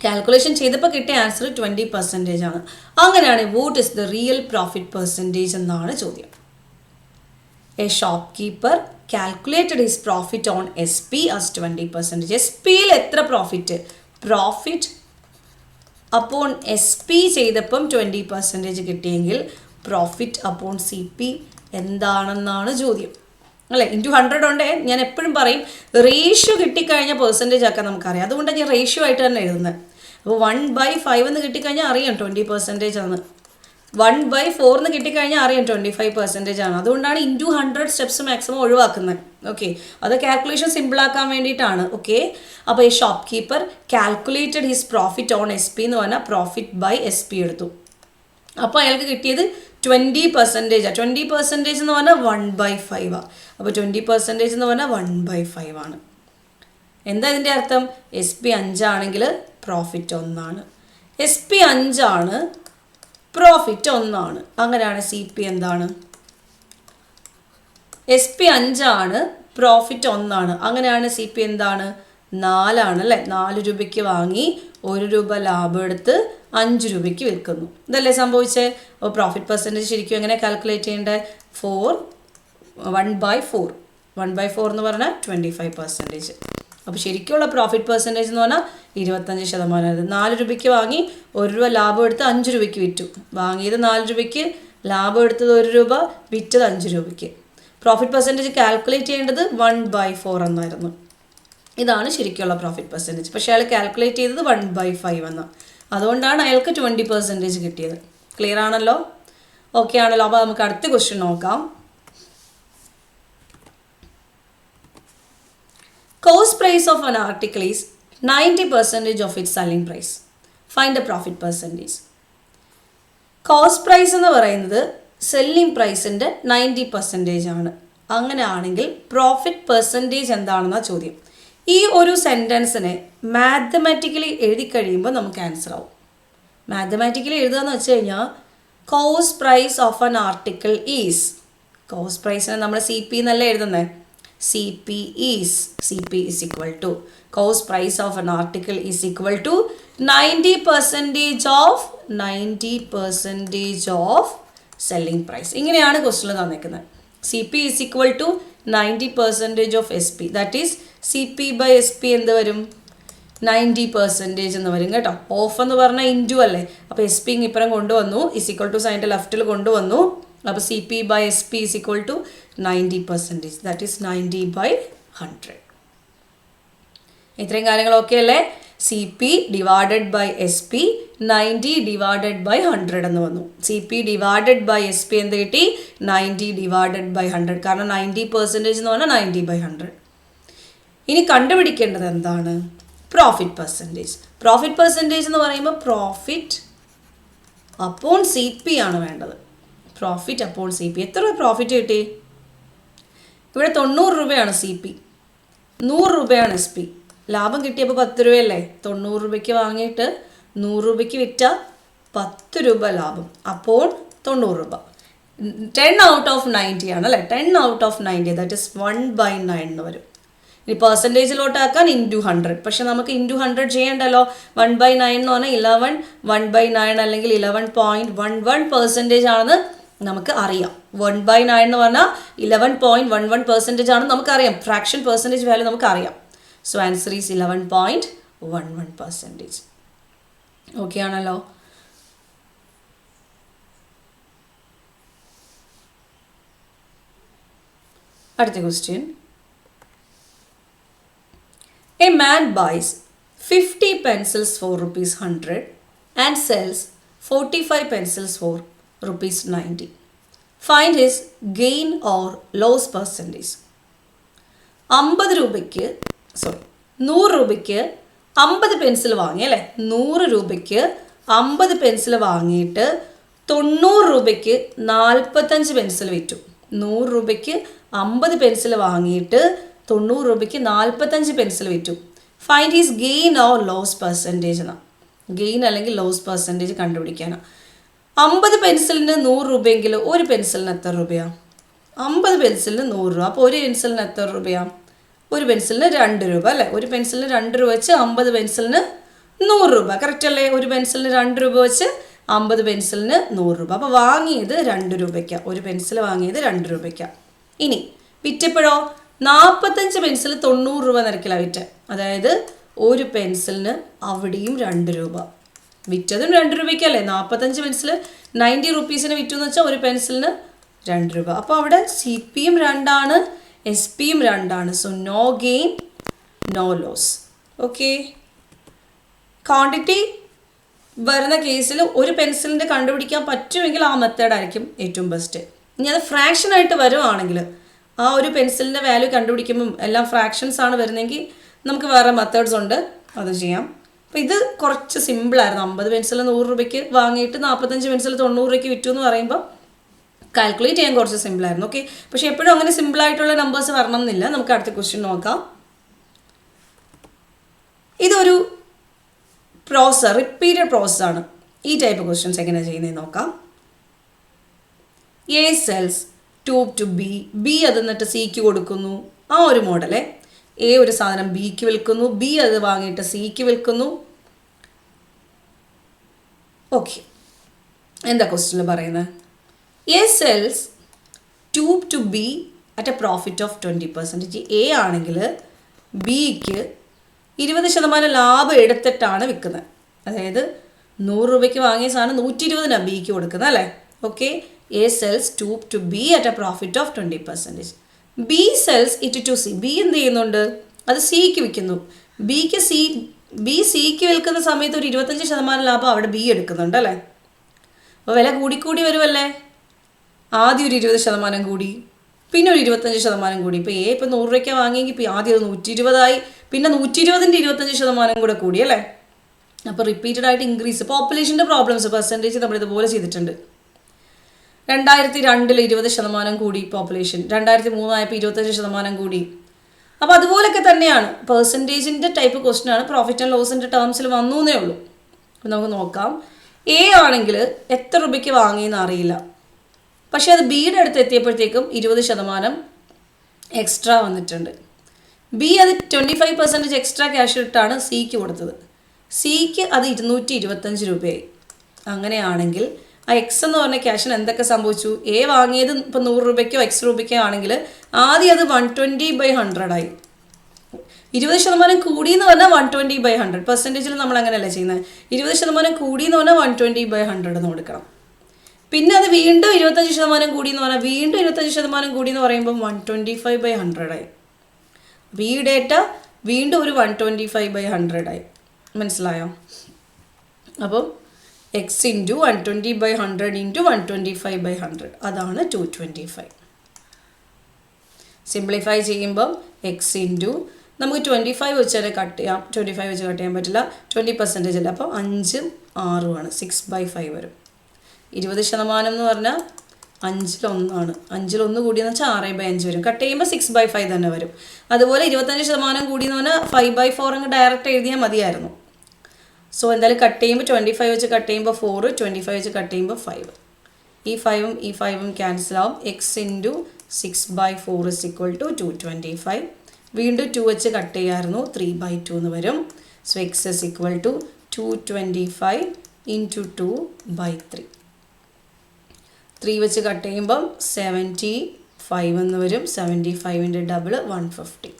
കാൽക്കുലേഷൻ ചെയ്തപ്പോൾ കിട്ടിയ ആൻസർ 20% ആണ്. അങ്ങനെയാണ് what is the real profit percentage എന്നാണ് ചോദ്യം. A shop keeper calculated his profit on SP as 20%. SPയിൽ എത്ര പ്രോഫിറ്റ്? പ്രോഫിറ്റ് അപ്പോൺ SP ചെയ്തപ്പം 20% കിട്ടിയെങ്കിൽ പ്രോഫിറ്റ് അപ്പോൺ CP എന്താണെന്നാണ് ചോദ്യം അല്ലേ. ഇൻറ്റു 100 ഉണ്ട്. ഞാൻ എപ്പോഴും പറയും റേഷ്യോ കിട്ടിക്കഴിഞ്ഞാൽ പെർസെൻറ്റേജ് ആക്കാൻ നമുക്കറിയാം. അതുകൊണ്ടാണ് ഞാൻ റേഷ്യോ ആയിട്ട് തന്നെ എഴുതുന്നത്. അപ്പോൾ 1/5 എന്ന് കിട്ടിക്കഴിഞ്ഞാൽ അറിയാം 20% ആണ്. 1/4 എന്ന് കിട്ടിക്കഴിഞ്ഞാൽ അറിയാം 25% ആണ്. അതുകൊണ്ടാണ് ഇൻറ്റു 100 സ്റ്റെപ്സ് മാക്സിമം ഒഴിവാക്കുന്നത്. ഓക്കെ, അത് കാൽക്കുലേഷൻ സിമ്പിളാക്കാൻ വേണ്ടിയിട്ടാണ്. ഓക്കെ, അപ്പോൾ ഈ shop keeper calculated his profit on SP എന്ന് പറഞ്ഞാൽ പ്രോഫിറ്റ് ബൈ SP എടുത്തു. അപ്പോൾ അയാൾക്ക് കിട്ടിയത് 20%. 20% എന്ന് പറഞ്ഞാൽ 1/5 ആണ്. അപ്പോൾ 20% എന്ന് പറഞ്ഞാൽ 1/5 ആണ്. എന്താ ഇതിൻ്റെ അർത്ഥം? SP 5 ആണെങ്കിൽ പ്രോഫിറ്റ് 1 ആണ്. SP 5 ആണ്, പ്രോഫിറ്റ് 1 ആണ്. അങ്ങനെയാണ് CP എന്താണ്? SP 5 ആണ്, പ്രോഫിറ്റ് 1 ആണ്. അങ്ങനെയാണ് CP എന്താണ്? 4 ആണ് അല്ലേ. 4 രൂപയ്ക്ക് വാങ്ങി 1 രൂപ ലാഭം എടുത്ത് 5 രൂപയ്ക്ക് വിൽക്കുന്നു. ഇതല്ലേ സംഭവിച്ചത്. അപ്പോൾ പ്രോഫിറ്റ് പെർസെൻറ്റേജ് ശരിക്കും എങ്ങനെ കാൽക്കുലേറ്റ് ചെയ്യേണ്ടത്? 1/4. 1/4 എന്ന് പറഞ്ഞാൽ 25%. അപ്പോൾ ശരിക്കുള്ള പ്രോഫിറ്റ് പെർസെൻറ്റേജ് എന്ന് പറഞ്ഞാൽ 25%. 4 രൂപയ്ക്ക് വാങ്ങി 1 രൂപ ലാഭം എടുത്ത് 5 രൂപയ്ക്ക് വിറ്റു. വാങ്ങിയത് 4 രൂപയ്ക്ക്, ലാഭം എടുത്തത് 1 രൂപ, വിറ്റത് 5 രൂപയ്ക്ക്. പ്രോഫിറ്റ് പെർസെൻറ്റേജ് കാൽക്കുലേറ്റ് ചെയ്യേണ്ടത് 1/4 എന്നായിരുന്നു. ഇതാണ് ശരിക്കുള്ള പ്രോഫിറ്റ് പെർസെൻറ്റേജ്. പക്ഷേ അയാൾ കാൽക്കുലേറ്റ് ചെയ്തത് 1/5 എന്നാണ്. അതുകൊണ്ടാണ് അയാൾക്ക് 20% കിട്ടിയത്. ക്ലിയർ ആണല്ലോ? ഓക്കെ ആണല്ലോ? അപ്പോൾ നമുക്ക് അടുത്ത ക്വസ്റ്റ്യൻ നോക്കാം. Cost price of an article is 90% of its selling price. Find the profit percentage. Cost price എന്ന് പറയുന്നത് സെല്ലിംഗ് പ്രൈസിൻ്റെ 90% ആണ്. അങ്ങനെയാണെങ്കിൽ പ്രോഫിറ്റ് പെർസെൻറ്റേജ് എന്താണെന്നാണ് ചോദ്യം. ഈ ഒരു സെൻറ്റൻസിനെ മാത്തമാറ്റിക്കലി എഴുതി കഴിയുമ്പോൾ നമുക്ക് ആൻസർ ആവും. മാത്തമാറ്റിക്കലി എഴുതുകയെന്ന് വെച്ച് കഴിഞ്ഞാൽ cost price of an article is, cost പ്രൈസിനെ നമ്മൾ സി പി എന്നല്ലേ എഴുതുന്നത്. C P is equal to cost price of an article is equal to 90% of selling price. ഇങ്ങനെയാണ് ക്വസ്റ്റ്യൻ തന്നിരിക്കുന്നത്. C P is equal to 90% of S P, that is C P by S P എന്ത് വരും? 90% എന്ന് വരും കേട്ടോ. Of എന്ന് പറഞ്ഞാൽ into അല്ലേ, അപ്പോൾ എസ് പി ഇപ്പുറം കൊണ്ടുവന്നു, ഇസ് ഈക്വൽ ടു സൈൻ്റെ ലെഫ്റ്റിൽ കൊണ്ടുവന്നു. അപ്പോൾ C P by S P is equal to 90%, that is 90/100. ഇത്രയും കാര്യങ്ങൾ ഓക്കെ അല്ലേ? C P divided by S P 90/100 എന്ന് വന്നു. C P divided by S P എന്ത് കിട്ടി? 90/100, കാരണം 90% എന്ന് പറഞ്ഞാൽ 90/100. ഇനി കണ്ടുപിടിക്കേണ്ടത് എന്താണ്? Profit percentage. പ്രോഫിറ്റ് പെർസെൻറ്റേജ് എന്ന് പറയുമ്പോൾ പ്രോഫിറ്റ് അപ്പോൺ സി പി ആണ് വേണ്ടത്. Profit upon C P. എത്ര പ്രോഫിറ്റ് കിട്ടി? ഇവിടെ 90 രൂപയാണ് സി പി, 100 രൂപയാണ് എസ് പി. ലാഭം കിട്ടിയപ്പോൾ 10 രൂപയല്ലേ? 90 രൂപയ്ക്ക് വാങ്ങിയിട്ട് 100 രൂപയ്ക്ക് വിറ്റാൽ 10 രൂപ ലാഭം, അപ്പോൾ 90 രൂപ. 10 ഔട്ട് ഓഫ് 90 ആണ് അല്ലേ? 10 ഔട്ട് ഓഫ് 90, ദാറ്റ് ഇസ് 1/9 എന്ന് വരും. ഇനി പെർസെൻറ്റേജിലോട്ടാക്കാൻ ഇൻറ്റു 100, പക്ഷെ നമുക്ക് ഇൻറ്റു 100 ചെയ്യേണ്ടല്ലോ. 1/9 എന്ന് പറഞ്ഞാൽ 11 1/9 അല്ലെങ്കിൽ 11.11% ആണെന്ന് നമുക്ക് അറിയാം. 1/9 എന്ന് പറഞ്ഞാൽ 11.11% ആണെന്ന് നമുക്കറിയാം. ഫ്രാക്ഷൻ പെർസെൻറ്റേജ് വാല്യൂ നമുക്കറിയാം. So answer is 11.11%. ഓക്കെ ആണല്ലോ? അടുത്ത question. A man buys 50 pencils for ₹100 and sells 45 pencils for ₹90. Find his gain or loss percentage. 100 രൂപയ്ക്ക് 50 പെൻസിൽ വാങ്ങി അല്ലേ? 100 രൂപയ്ക്ക് 50 പെൻസിൽ വാങ്ങിയിട്ട് 90 രൂപയ്ക്ക് 45 പെൻസിൽ വിറ്റു. 100 രൂപയ്ക്ക് 50 പെൻസിൽ വാങ്ങിയിട്ട് 90 രൂപയ്ക്ക് 45 പെൻസിൽ വിറ്റു. Find is gain or loss percentage എന്നാണ്. ഗെയിൻ അല്ലെങ്കിൽ ലോസ് പെർസെൻറ്റേജ് കണ്ടുപിടിക്കാനാണ്. 50 പെൻസിലിന് 100 രൂപയെങ്കിൽ ഒരു പെൻസിലിന് എത്ര രൂപയാണ്? 50 പെൻസിലിന് 100 രൂപ. അപ്പോൾ ഒരു പെൻസിലിന് എത്ര രൂപയാണ്? ഒരു പെൻസിലിന് 2 രൂപ അല്ലേ? ഒരു പെൻസിലിന് 2 രൂപ വെച്ച് 50 പെൻസിലിന് 100 രൂപ. കറക്റ്റ് അല്ലേ? ഒരു പെൻസിലിന് 2 രൂപ വെച്ച് 50 പെൻസിലിന് 100 രൂപ. അപ്പോൾ വാങ്ങിയത് 2 രൂപയ്ക്കാണ്. ഒരു പെൻസിൽ വാങ്ങിയത് 2 രൂപയ്ക്കാണ്. ഇനി വിറ്റപ്പോഴോ 45 പെൻസിൽ 90 രൂപ നിരക്കിലാണ് വിറ്റ്. അതായത് ഒരു പെൻസിലിന് അവിടെയും 2 രൂപ. വിറ്റതും 2 രൂപയ്ക്കല്ലേ? 45 പെൻസിൽ 90 റുപ്പീസിന് വിറ്റു എന്ന് വെച്ചാൽ ഒരു പെൻസിലിന് 2 രൂപ. അപ്പോൾ അവിടെ സി പിയും 2 എസ് പിയും 2. So no gain no loss. Okay. Quantity വരുന്ന കേസിൽ ഒരു പെൻസിലിൻ്റെ കണ്ടുപിടിക്കാൻ പറ്റുമെങ്കിൽ ആ മെത്തേഡായിരിക്കും ഏറ്റവും ബെസ്റ്റ്. ഇനി അത് ഫ്രാക്ഷനായിട്ട് വരുവാണെങ്കിൽ ആ ഒരു പെൻസിലിൻ്റെ വാല്യൂ കണ്ടുപിടിക്കുമ്പം എല്ലാം ഫ്രാക്ഷൻസ് ആണ് വരുന്നതെങ്കിൽ നമുക്ക് വേറെ മെത്തേഡ്സ് ഉണ്ട്, അത് ചെയ്യാം. അപ്പോൾ ഇത് കുറച്ച് സിമ്പിളായിരുന്നു. 50 പെൻസിൽ 100 രൂപയ്ക്ക് വാങ്ങിയിട്ട് 45 പെൻസിൽ 90 രൂപയ്ക്ക് വിറ്റു എന്ന് പറയുമ്പോൾ കാൽക്കുലേറ്റ് ചെയ്യാൻ കുറച്ച് സിമ്പിളായിരുന്നു. ഓക്കെ. പക്ഷേ എപ്പോഴും അങ്ങനെ സിമ്പിളായിട്ടുള്ള നമ്പേഴ്സ് വരണം എന്നില്ല. നമുക്ക് അടുത്ത ക്വസ്റ്റ്യൻ നോക്കാം. ഇതൊരു റിപ്പീറ്റഡ് പ്രോസസ്സാണ്. ഈ ടൈപ്പ് ക്വസ്റ്റ്യൻസ് എങ്ങനെയാണ് ചെയ്യുന്നത് നോക്കാം. A sells tube to B അത് എന്നിട്ട് സിക്ക് കൊടുക്കുന്നു. ആ ഒരു മോഡലേ. എ ഒരു സാധനം ബിക്ക് വിൽക്കുന്നു, ബി അത് വാങ്ങിയിട്ട് സിക്ക് വിൽക്കുന്നു. ഓക്കെ. എന്താ ക്വസ്റ്റ്യനിൽ പറയുന്നത്? A sells tube to B at a profit of 20%. A ആണെങ്കിൽ ബിക്ക് 20% ലാഭം എടുത്തിട്ടാണ് വിൽക്കുന്നത്. അതായത് 100 രൂപയ്ക്ക് വാങ്ങിയ സാധനം 120 ബിക്ക് കൊടുക്കുന്നത് അല്ലേ? Okay. A sells tube to B at a profit of 20%. B sells it to C. B എന്ത് ചെയ്യുന്നുണ്ട്? അത് സിക്ക് വിൽക്കുന്നു. ബി സിക്ക് വിൽക്കുന്ന സമയത്ത് ഒരു 25% ലാഭം അവിടെ ബി എടുക്കുന്നുണ്ട് അല്ലേ? അപ്പോൾ വില കൂടിക്കൂടി വരുമല്ലേ? ആദ്യം ഒരു 20% കൂടി, പിന്നെ ഒരു 25% കൂടി. ഇപ്പോൾ എ ഇപ്പോൾ 100 രൂപയ്ക്ക് വാങ്ങിയെങ്കിൽ ഇപ്പോൾ ആദ്യം അത് 120 പിന്നെ 120ൻ്റെ 25% കൂടെ കൂടി അല്ലേ? അപ്പോൾ റിപ്പീറ്റഡ് ആയിട്ട് ഇൻക്രീസ്. പോപ്പുലേഷൻ്റെ പ്രോബ്ലംസ് പെർസെൻറ്റേജ് നമ്മൾ ഇതുപോലെ ചെയ്തിട്ടുണ്ട്. 2002 20% കൂടി പോപ്പുലേഷൻ, 2003 ആയപ്പോൾ 25% കൂടി. അപ്പോൾ അതുപോലൊക്കെ തന്നെയാണ് പെർസെൻറ്റേജിൻ്റെ ടൈപ്പ് ക്വസ്റ്റ്യൻ ആണ്. പ്രോഫിറ്റ് ആൻഡ് ലോസിൻ്റെ ടേംസിൽ വന്നു എന്നേ ഉള്ളൂ. അപ്പോൾ നമുക്ക് നോക്കാം. എ ആണെങ്കിൽ എത്ര രൂപയ്ക്ക് വാങ്ങിയെന്ന് അറിയില്ല, പക്ഷേ അത് ബിയുടെ അടുത്ത് എത്തിയപ്പോഴത്തേക്കും 20% എക്സ്ട്രാ വന്നിട്ടുണ്ട്. ബി അത് 25% എക്സ്ട്രാ ക്യാഷ് ഇട്ടാണ് സിക്ക് കൊടുത്തത്. സിക്ക് അത് 225 രൂപയായി. അങ്ങനെയാണെങ്കിൽ ആ എക്സ് എന്ന് പറഞ്ഞ ക്യാഷിന് എന്തൊക്കെ സംഭവിച്ചു? എ വാങ്ങിയത് ഇപ്പോൾ 100 രൂപയ്ക്കോ എക്സ് രൂപയ്ക്കോ ആണെങ്കിൽ ആദ്യം അത് 120/100 ആയി. 20% കൂടി എന്ന് പറഞ്ഞാൽ 120/100. പെർസെൻറ്റേജിൽ നമ്മൾ അങ്ങനെയല്ല ചെയ്യുന്നത്. 20% കൂടി എന്ന് പറഞ്ഞാൽ 120/100 എന്ന് കൊടുക്കണം. പിന്നെ അത് വീണ്ടും 25% കൂടി എന്ന് പറഞ്ഞാൽ വീണ്ടും 25% കൂടി എന്ന് പറയുമ്പോൾ 125/100 ആയി. ഈ ഡേറ്റ വീണ്ടും ഒരു 125/100 ആയി. മനസ്സിലായോ? അപ്പോൾ എക്സ് ഇൻറ്റു 120/100 ഇൻറ്റു 125/100 അതാണ് 225. സിംപ്ലിഫൈ ചെയ്യുമ്പം എക്സ് ഇൻറ്റു നമുക്ക് 25 വെച്ച് തന്നെ കട്ട് ചെയ്യാം. 25 വെച്ച് കട്ട് ചെയ്യാൻ പറ്റില്ല, 20% അല്ല. അപ്പോൾ 5ഉം 6ഉമാണ്, 6/5 വരും. 20% എന്ന് പറഞ്ഞാൽ 5-1 5-1 കൂടിയെന്ന് വെച്ചാൽ 6/5 വരും. കട്ട് ചെയ്യുമ്പോൾ 6/5 തന്നെ വരും. അതുപോലെ 25% കൂടിയെന്ന് പറഞ്ഞാൽ 5/4 അങ്ങ് ഡയറക്റ്റ് എഴുതിയാൽ മതിയായിരുന്നു. സോ എന്തായാലും കട്ട് ചെയ്യുമ്പോൾ 25 വെച്ച് കട്ട് ചെയ്യുമ്പോൾ 4, 25 വെച്ച് കട്ട് ചെയ്യുമ്പോൾ 5. ഈ 5ഉം ക്യാൻസൽ ആവും. X into 6/4 is equal to 225. വീണ്ടും 2 വെച്ച് കട്ട് ചെയ്യാമായിരുന്നു, 3/2 എന്ന് വരും. So x is equal to 225 into 2/3. 3 വെച്ച് കട്ട് ചെയ്യുമ്പം 75 എന്ന് വരും. 75ൻ്റെ ഡബിൾ 150.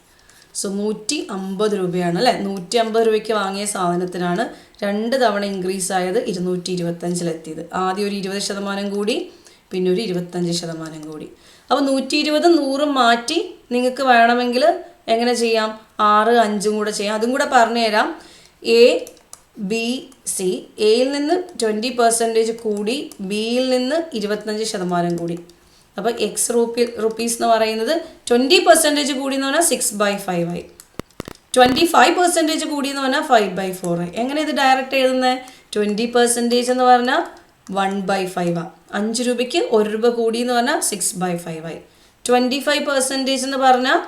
സോ 150 രൂപയാണ് അല്ലേ. 150 രൂപയ്ക്ക് വാങ്ങിയ സാധനത്തിനാണ് 2 തവണ ഇൻക്രീസ് ആയത് 225-ലെത്തിയത്. ആദ്യം ഒരു 20% കൂടി, പിന്നെ ഒരു 25% കൂടി. അപ്പോൾ 120 100 മാറ്റി നിങ്ങൾക്ക് വേണമെങ്കിൽ എങ്ങനെ ചെയ്യാം? 6 5ഉം കൂടെ ചെയ്യാം. അതും കൂടെ പറഞ്ഞു എ ബി സി, എയിൽ നിന്ന് 20% കൂടി, ബിയിൽ നിന്ന് 25% കൂടി. അപ്പോൾ എക്സ് റുപ്പീസ് എന്ന് പറയുന്നത് 20% കൂടി എന്ന് പറഞ്ഞാൽ 6/5 ആയി. 25% കൂടി എന്ന് പറഞ്ഞാൽ 5/4 ആയി. എങ്ങനെ ഇത് ഡയറക്റ്റ് എഴുതുന്നത്? 20% എന്ന് പറഞ്ഞാൽ 1/5 ആണ്. 5 രൂപയ്ക്ക് 1 രൂപ കൂടി എന്ന് പറഞ്ഞാൽ 6/5 ആയി. 25% എന്ന് പറഞ്ഞാൽ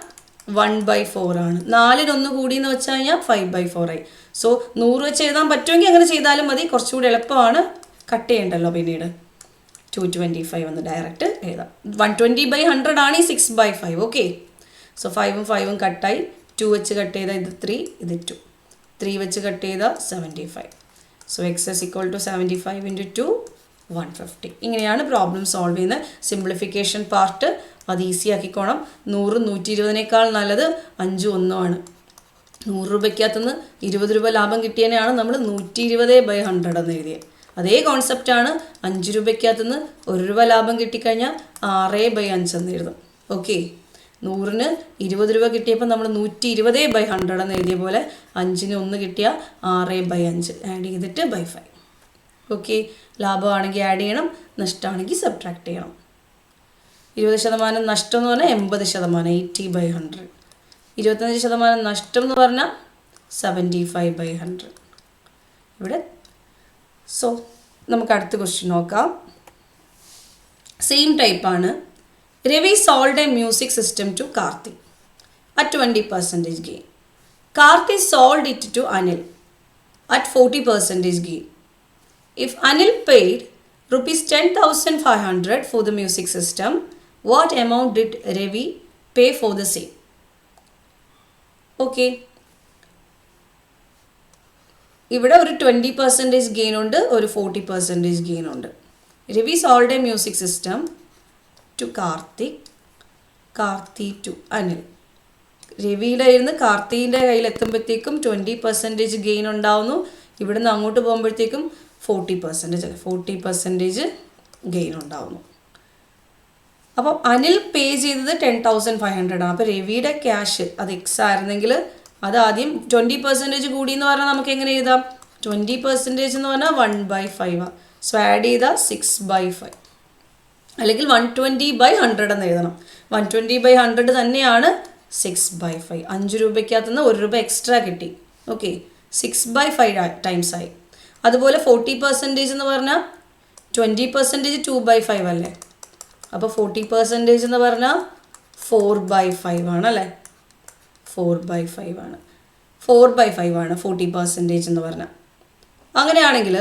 1/4 ആണ്. 4-1 കൂടി എന്ന് വെച്ച് കഴിഞ്ഞാൽ 5/4 ആയി. സോ 100 വെച്ച് എഴുതാൻ പറ്റുമെങ്കിൽ അങ്ങനെ ചെയ്താലും മതി. കുറച്ചുകൂടി എളുപ്പമാണ്, കട്ട് ചെയ്യണ്ടല്ലോ പിന്നീട്. 225 എന്ന് ഡയറക്റ്റ് എഴുതാം. 120/100 ആണ് ഈ 6/5. ഓക്കെ. സോ 5ഉം കട്ടായി. 2 വെച്ച് കട്ട് ചെയ്താൽ ഇത് 3, ഇത് 2. 3 വെച്ച് കട്ട് ചെയ്താൽ 75. So x is equal to 75 into 2 150. ഇങ്ങനെയാണ് പ്രോബ്ലം സോൾവ് ചെയ്യുന്നത്. സിംപ്ലിഫിക്കേഷൻ പാർട്ട് അത് ഈസി ആക്കിക്കോണം. 100 120-നേക്കാൾ നല്ലത് 5-1 ആണ്. 100 രൂപയ്ക്കകത്തുനിന്ന് 20 രൂപ ലാഭം കിട്ടിയതിനെയാണ് നമ്മൾ 120/100 എന്ന് എഴുതിയത്. അതേ കോൺസെപ്റ്റാണ് 5 രൂപയ്ക്കകത്തുനിന്ന് 1 രൂപ ലാഭം കിട്ടിക്കഴിഞ്ഞാൽ 6/5 എന്ന് എഴുതും. ഓക്കെ. 100-ന് 20 രൂപ കിട്ടിയപ്പോൾ നമ്മൾ 120/100 എന്ന് എഴുതിയ പോലെ 5-ന് 1 കിട്ടിയാൽ 6/5 ആഡ് ചെയ്തിട്ട് /5. ഓക്കെ. ലാഭമാണെങ്കിൽ ആഡ് ചെയ്യണം, നഷ്ടമാണെങ്കിൽ സബ്ട്രാക്ട് ചെയ്യണം. 20% നഷ്ടം എന്ന് പറഞ്ഞാൽ 80%, 80/100. 25% നഷ്ടം എന്ന് പറഞ്ഞാൽ 75/100. ഇവിടെ സോ നമുക്ക് അടുത്ത ക്വസ്റ്റ്യൻ നോക്കാം. സെയിം ടൈപ്പാണ്. Ravi sold a music system to Karthi at 20% gain. Karthi sold it to Anil at 40% gain. If Anil paid rupees 10,500 for the music system, what amount did Ravi pay for the same? Okay. ഇവിടെ ഒരു 20% gain ഉണ്ട്, ഒരു 40% gain ഉണ്ട്. Ravi sold a music system to Karthi to Anil. രവിയുടെ ഇരുന്ന് കാർത്തിൻ്റെ കയ്യിൽ എത്തുമ്പോഴത്തേക്കും 20% gain ഉണ്ടാവുന്നു. ഇവിടുന്ന് അങ്ങോട്ട് പോകുമ്പോഴത്തേക്കും 40% ഗെയിൻ ഉണ്ടാവുന്നു. അപ്പം അനിൽ പേ ചെയ്തത് 10,500 ആണ്. അപ്പോൾ രവിയുടെ ക്യാഷ് അത് എക്സ് ആയിരുന്നെങ്കിൽ അത് ആദ്യം 20% കൂടി എന്ന് പറഞ്ഞാൽ നമുക്ക് എങ്ങനെ എഴുതാം? 20% എന്ന് പറഞ്ഞാൽ 1/5 ആണ്. സോ ആഡ് ചെയ്താൽ 6/5, അല്ലെങ്കിൽ 120/100 എന്ന് എഴുതണം. 120/100 തന്നെയാണ് 6/5. 5 രൂപയ്ക്കകത്തുനിന്ന് 1 രൂപ എക്സ്ട്രാ കിട്ടി. ഓക്കെ. 6/5 ടൈംസ് ആയി. അതുപോലെ 40% എന്ന് പറഞ്ഞാൽ 20% 2/5 അല്ലേ? അപ്പോൾ 40% എന്ന് പറഞ്ഞാൽ 4/5 ആണ് അല്ലേ? 4/5 ആണ്. 4/5 ആണ് 40% എന്ന് പറഞ്ഞാൽ. അങ്ങനെയാണെങ്കിൽ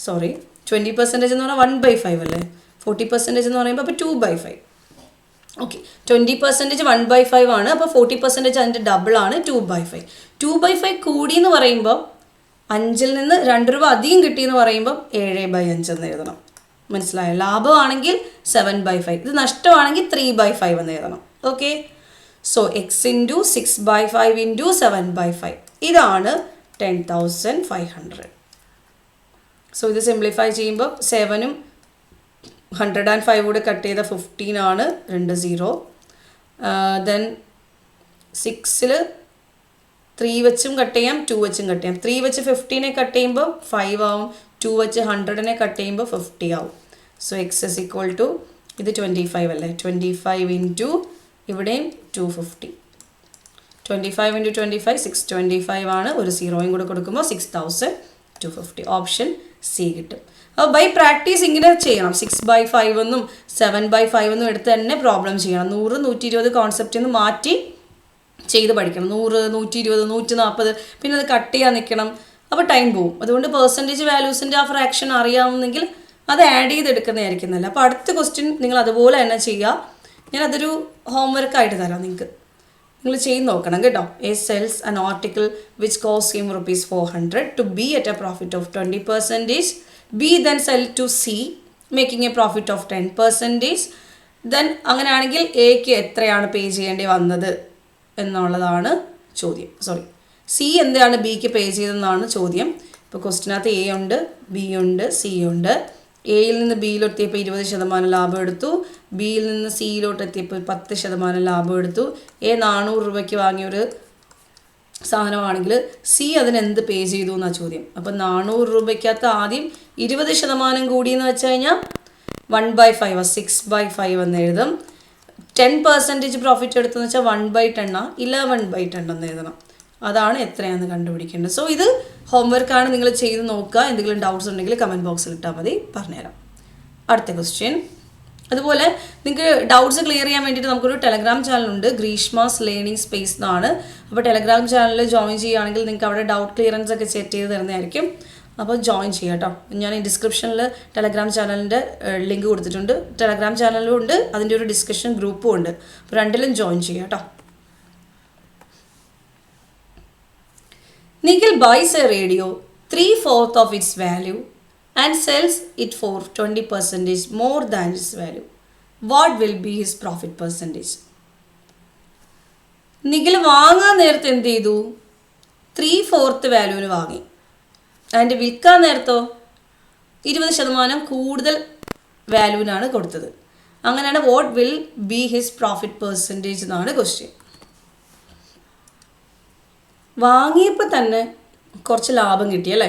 സോറി 20% എന്ന് പറഞ്ഞാൽ 1/5 അല്ലേ? 40% എന്ന് പറയുമ്പോൾ അപ്പോൾ 2/5. ഓക്കെ, 20% 1/5 ആണ്. അപ്പോൾ 40% അതിൻ്റെ ഡബിൾ ആണ് 2/5. 2/5 കൂടി എന്ന് പറയുമ്പോൾ 5-ൽ നിന്ന് 2 രൂപ അധികം കിട്ടിയെന്ന് പറയുമ്പോൾ 7/5 എന്ന് എഴുതണം. മനസ്സിലായോ? ലാഭമാണെങ്കിൽ 7/5, ഇത് നഷ്ടമാണെങ്കിൽ 3/5 എന്ന് എഴുതണം. Okay, so x into 6/5 into 7/5 ഇതാണ് 10,500. സോ ഇത് സിംപ്ലിഫൈ ചെയ്യുമ്പോൾ 7ഉം 105 കൂടെ കട്ട് ചെയ്ത 15 ആണ്, 2 0. ദെൻ 6-ൽ 3 വെച്ചും കട്ട് ചെയ്യാം, 2 വെച്ചും കട്ട് ചെയ്യാം. 3 വെച്ച് 15നെ കട്ട് ചെയ്യുമ്പോൾ 5 ആവും, 2 വെച്ച് 100നെ കട്ട് ചെയ്യുമ്പോൾ 50 ആവും. So x is equal to ഇത് 25 അല്ലേ? 25 ഇൻറ്റു ഇവിടെയും 250. 25 ഇൻറ്റു 25 625 ആണ്. ഒരു 0യും കൂടെ കൊടുക്കുമ്പോൾ 6,250. ഓപ്ഷൻ സി കിട്ടും. അപ്പോൾ ബൈ പ്രാക്ടീസ് ഇങ്ങനെ ചെയ്യണം. 6/5 എന്നും 7/5 എന്നും എടുത്ത് തന്നെ പ്രോബ്ലം ചെയ്യണം. 100, 120 കോൺസെപ്റ്റിൽ നിന്ന് മാറ്റി ചെയ്ത് പഠിക്കണം. 100, 120, 140 പിന്നെ അത് കട്ട് ചെയ്യാൻ നിൽക്കണം. അപ്പോൾ ടൈം പോവും. അതുകൊണ്ട് പെർസെൻറ്റേജ് വാല്യൂസിൻ്റെ ആ ഫ്രാക്ഷൻ അറിയാവുന്നെങ്കിൽ അത് ആഡ് ചെയ്തെടുക്കുന്നതായിരിക്കും നല്ല. അപ്പോൾ അടുത്ത ക്വസ്റ്റ്യൻ നിങ്ങൾ അതുപോലെ തന്നെ ചെയ്യുക. ഞാനതൊരു ഹോംവർക്കായിട്ട് തരാം നിങ്ങൾക്ക്. നിങ്ങൾ ചെയ്ത് നോക്കണം കേട്ടോ. A sells an article which cost him ₹400 to B at a profit of 20%. B then sell to C making a profit of 10%. Then അങ്ങനെയാണെങ്കിൽ എക്ക് എത്രയാണ് പേ ചെയ്യേണ്ടി വന്നത് എന്നുള്ളതാണ് ചോദ്യം. സി എന്താണ് ബിക്ക് പേ ചെയ്തതെന്നാണ് ചോദ്യം. ഇപ്പോൾ ക്വസ്റ്റിനകത്ത് എ ഉണ്ട്, ബി ഉണ്ട്, സി ഉണ്ട്. എയിൽ നിന്ന് ബിയിലെത്തിയപ്പോൾ 20% ലാഭം എടുത്തു. ബിയിൽ നിന്ന് സിയിലോട്ട് എത്തിയപ്പോൾ 10% ലാഭം എടുത്തു. എ 400 രൂപയ്ക്ക് വാങ്ങിയൊരു സാധനമാണെങ്കിൽ സി അതിനെന്ത് പേ ചെയ്തു എന്നാണ് ചോദ്യം. അപ്പം 400 രൂപയ്ക്കകത്ത് ആദ്യം 20% കൂടിയെന്ന് വെച്ച് കഴിഞ്ഞാൽ 1/5 6/5 എന്ന് എഴുതും. 10% പ്രോഫിറ്റ് എടുത്തെന്ന് വെച്ചാൽ 1/10 11/10 എന്ന് എഴുതണം. അതാണ് എത്രയാണെന്ന് കണ്ടുപിടിക്കേണ്ടത്. സോ ഇത് ഹോംവർക്കാണ്, നിങ്ങൾ ചെയ്ത് നോക്കുക. എന്തെങ്കിലും ഡൗട്ട്സ് ഉണ്ടെങ്കിൽ കമൻറ്റ് ബോക്സിൽ ഇട്ടാൽ മതി, പറഞ്ഞുതരാം. അടുത്ത ക്വസ്റ്റ്യൻ. അതുപോലെ നിങ്ങൾക്ക് ഡൗട്ട്സ് ക്ലിയർ ചെയ്യാൻ വേണ്ടിയിട്ട് നമുക്കൊരു ടെലഗ്രാം ചാനലുണ്ട്, ഗ്രീഷ്മാസ് ലേണിംഗ് സ്പേസ് എന്നാണ്. അപ്പോൾ ടെലഗ്രാം ചാനലിൽ ജോയിൻ ചെയ്യുകയാണെങ്കിൽ നിങ്ങൾക്ക് അവിടെ ഡൗട്ട് ക്ലിയറൻസ് ഒക്കെ സെറ്റ് ചെയ്ത് തരുന്നതായിരിക്കും. അപ്പോൾ ജോയിൻ ചെയ്യുക കേട്ടോ. ഞാൻ ഈ ഡിസ്ക്രിപ്ഷനിൽ ടെലഗ്രാം ചാനലിൻ്റെ ലിങ്ക് കൊടുത്തിട്ടുണ്ട്. ടെലഗ്രാം ചാനലും ഉണ്ട്, അതിൻ്റെ ഒരു ഡിസ്കഷൻ ഗ്രൂപ്പും ഉണ്ട്. അപ്പോൾ രണ്ടിലും ജോയിൻ ചെയ്യുക കേട്ടോ. Nikhil buys a radio 3/4 of its value and sells it for 20% more than its value. What will be his profit percentage? Nikhil വാങ്ങാൻ നേരത്തെ എന്ത് ചെയ്തു? 3/4 വാല്യൂവിന് വാങ്ങി. അതിൻ്റെ വിൽക്കാൻ നേരത്തോ 20% കൂടുതൽ വാല്യൂവിനാണ് കൊടുത്തത്. അങ്ങനെയാണ് what will be his profit percentage എന്നാണ് ക്വസ്റ്റ്യൻ. വാങ്ങിയപ്പോൾ തന്നെ കുറച്ച് ലാഭം കിട്ടിയല്ലേ?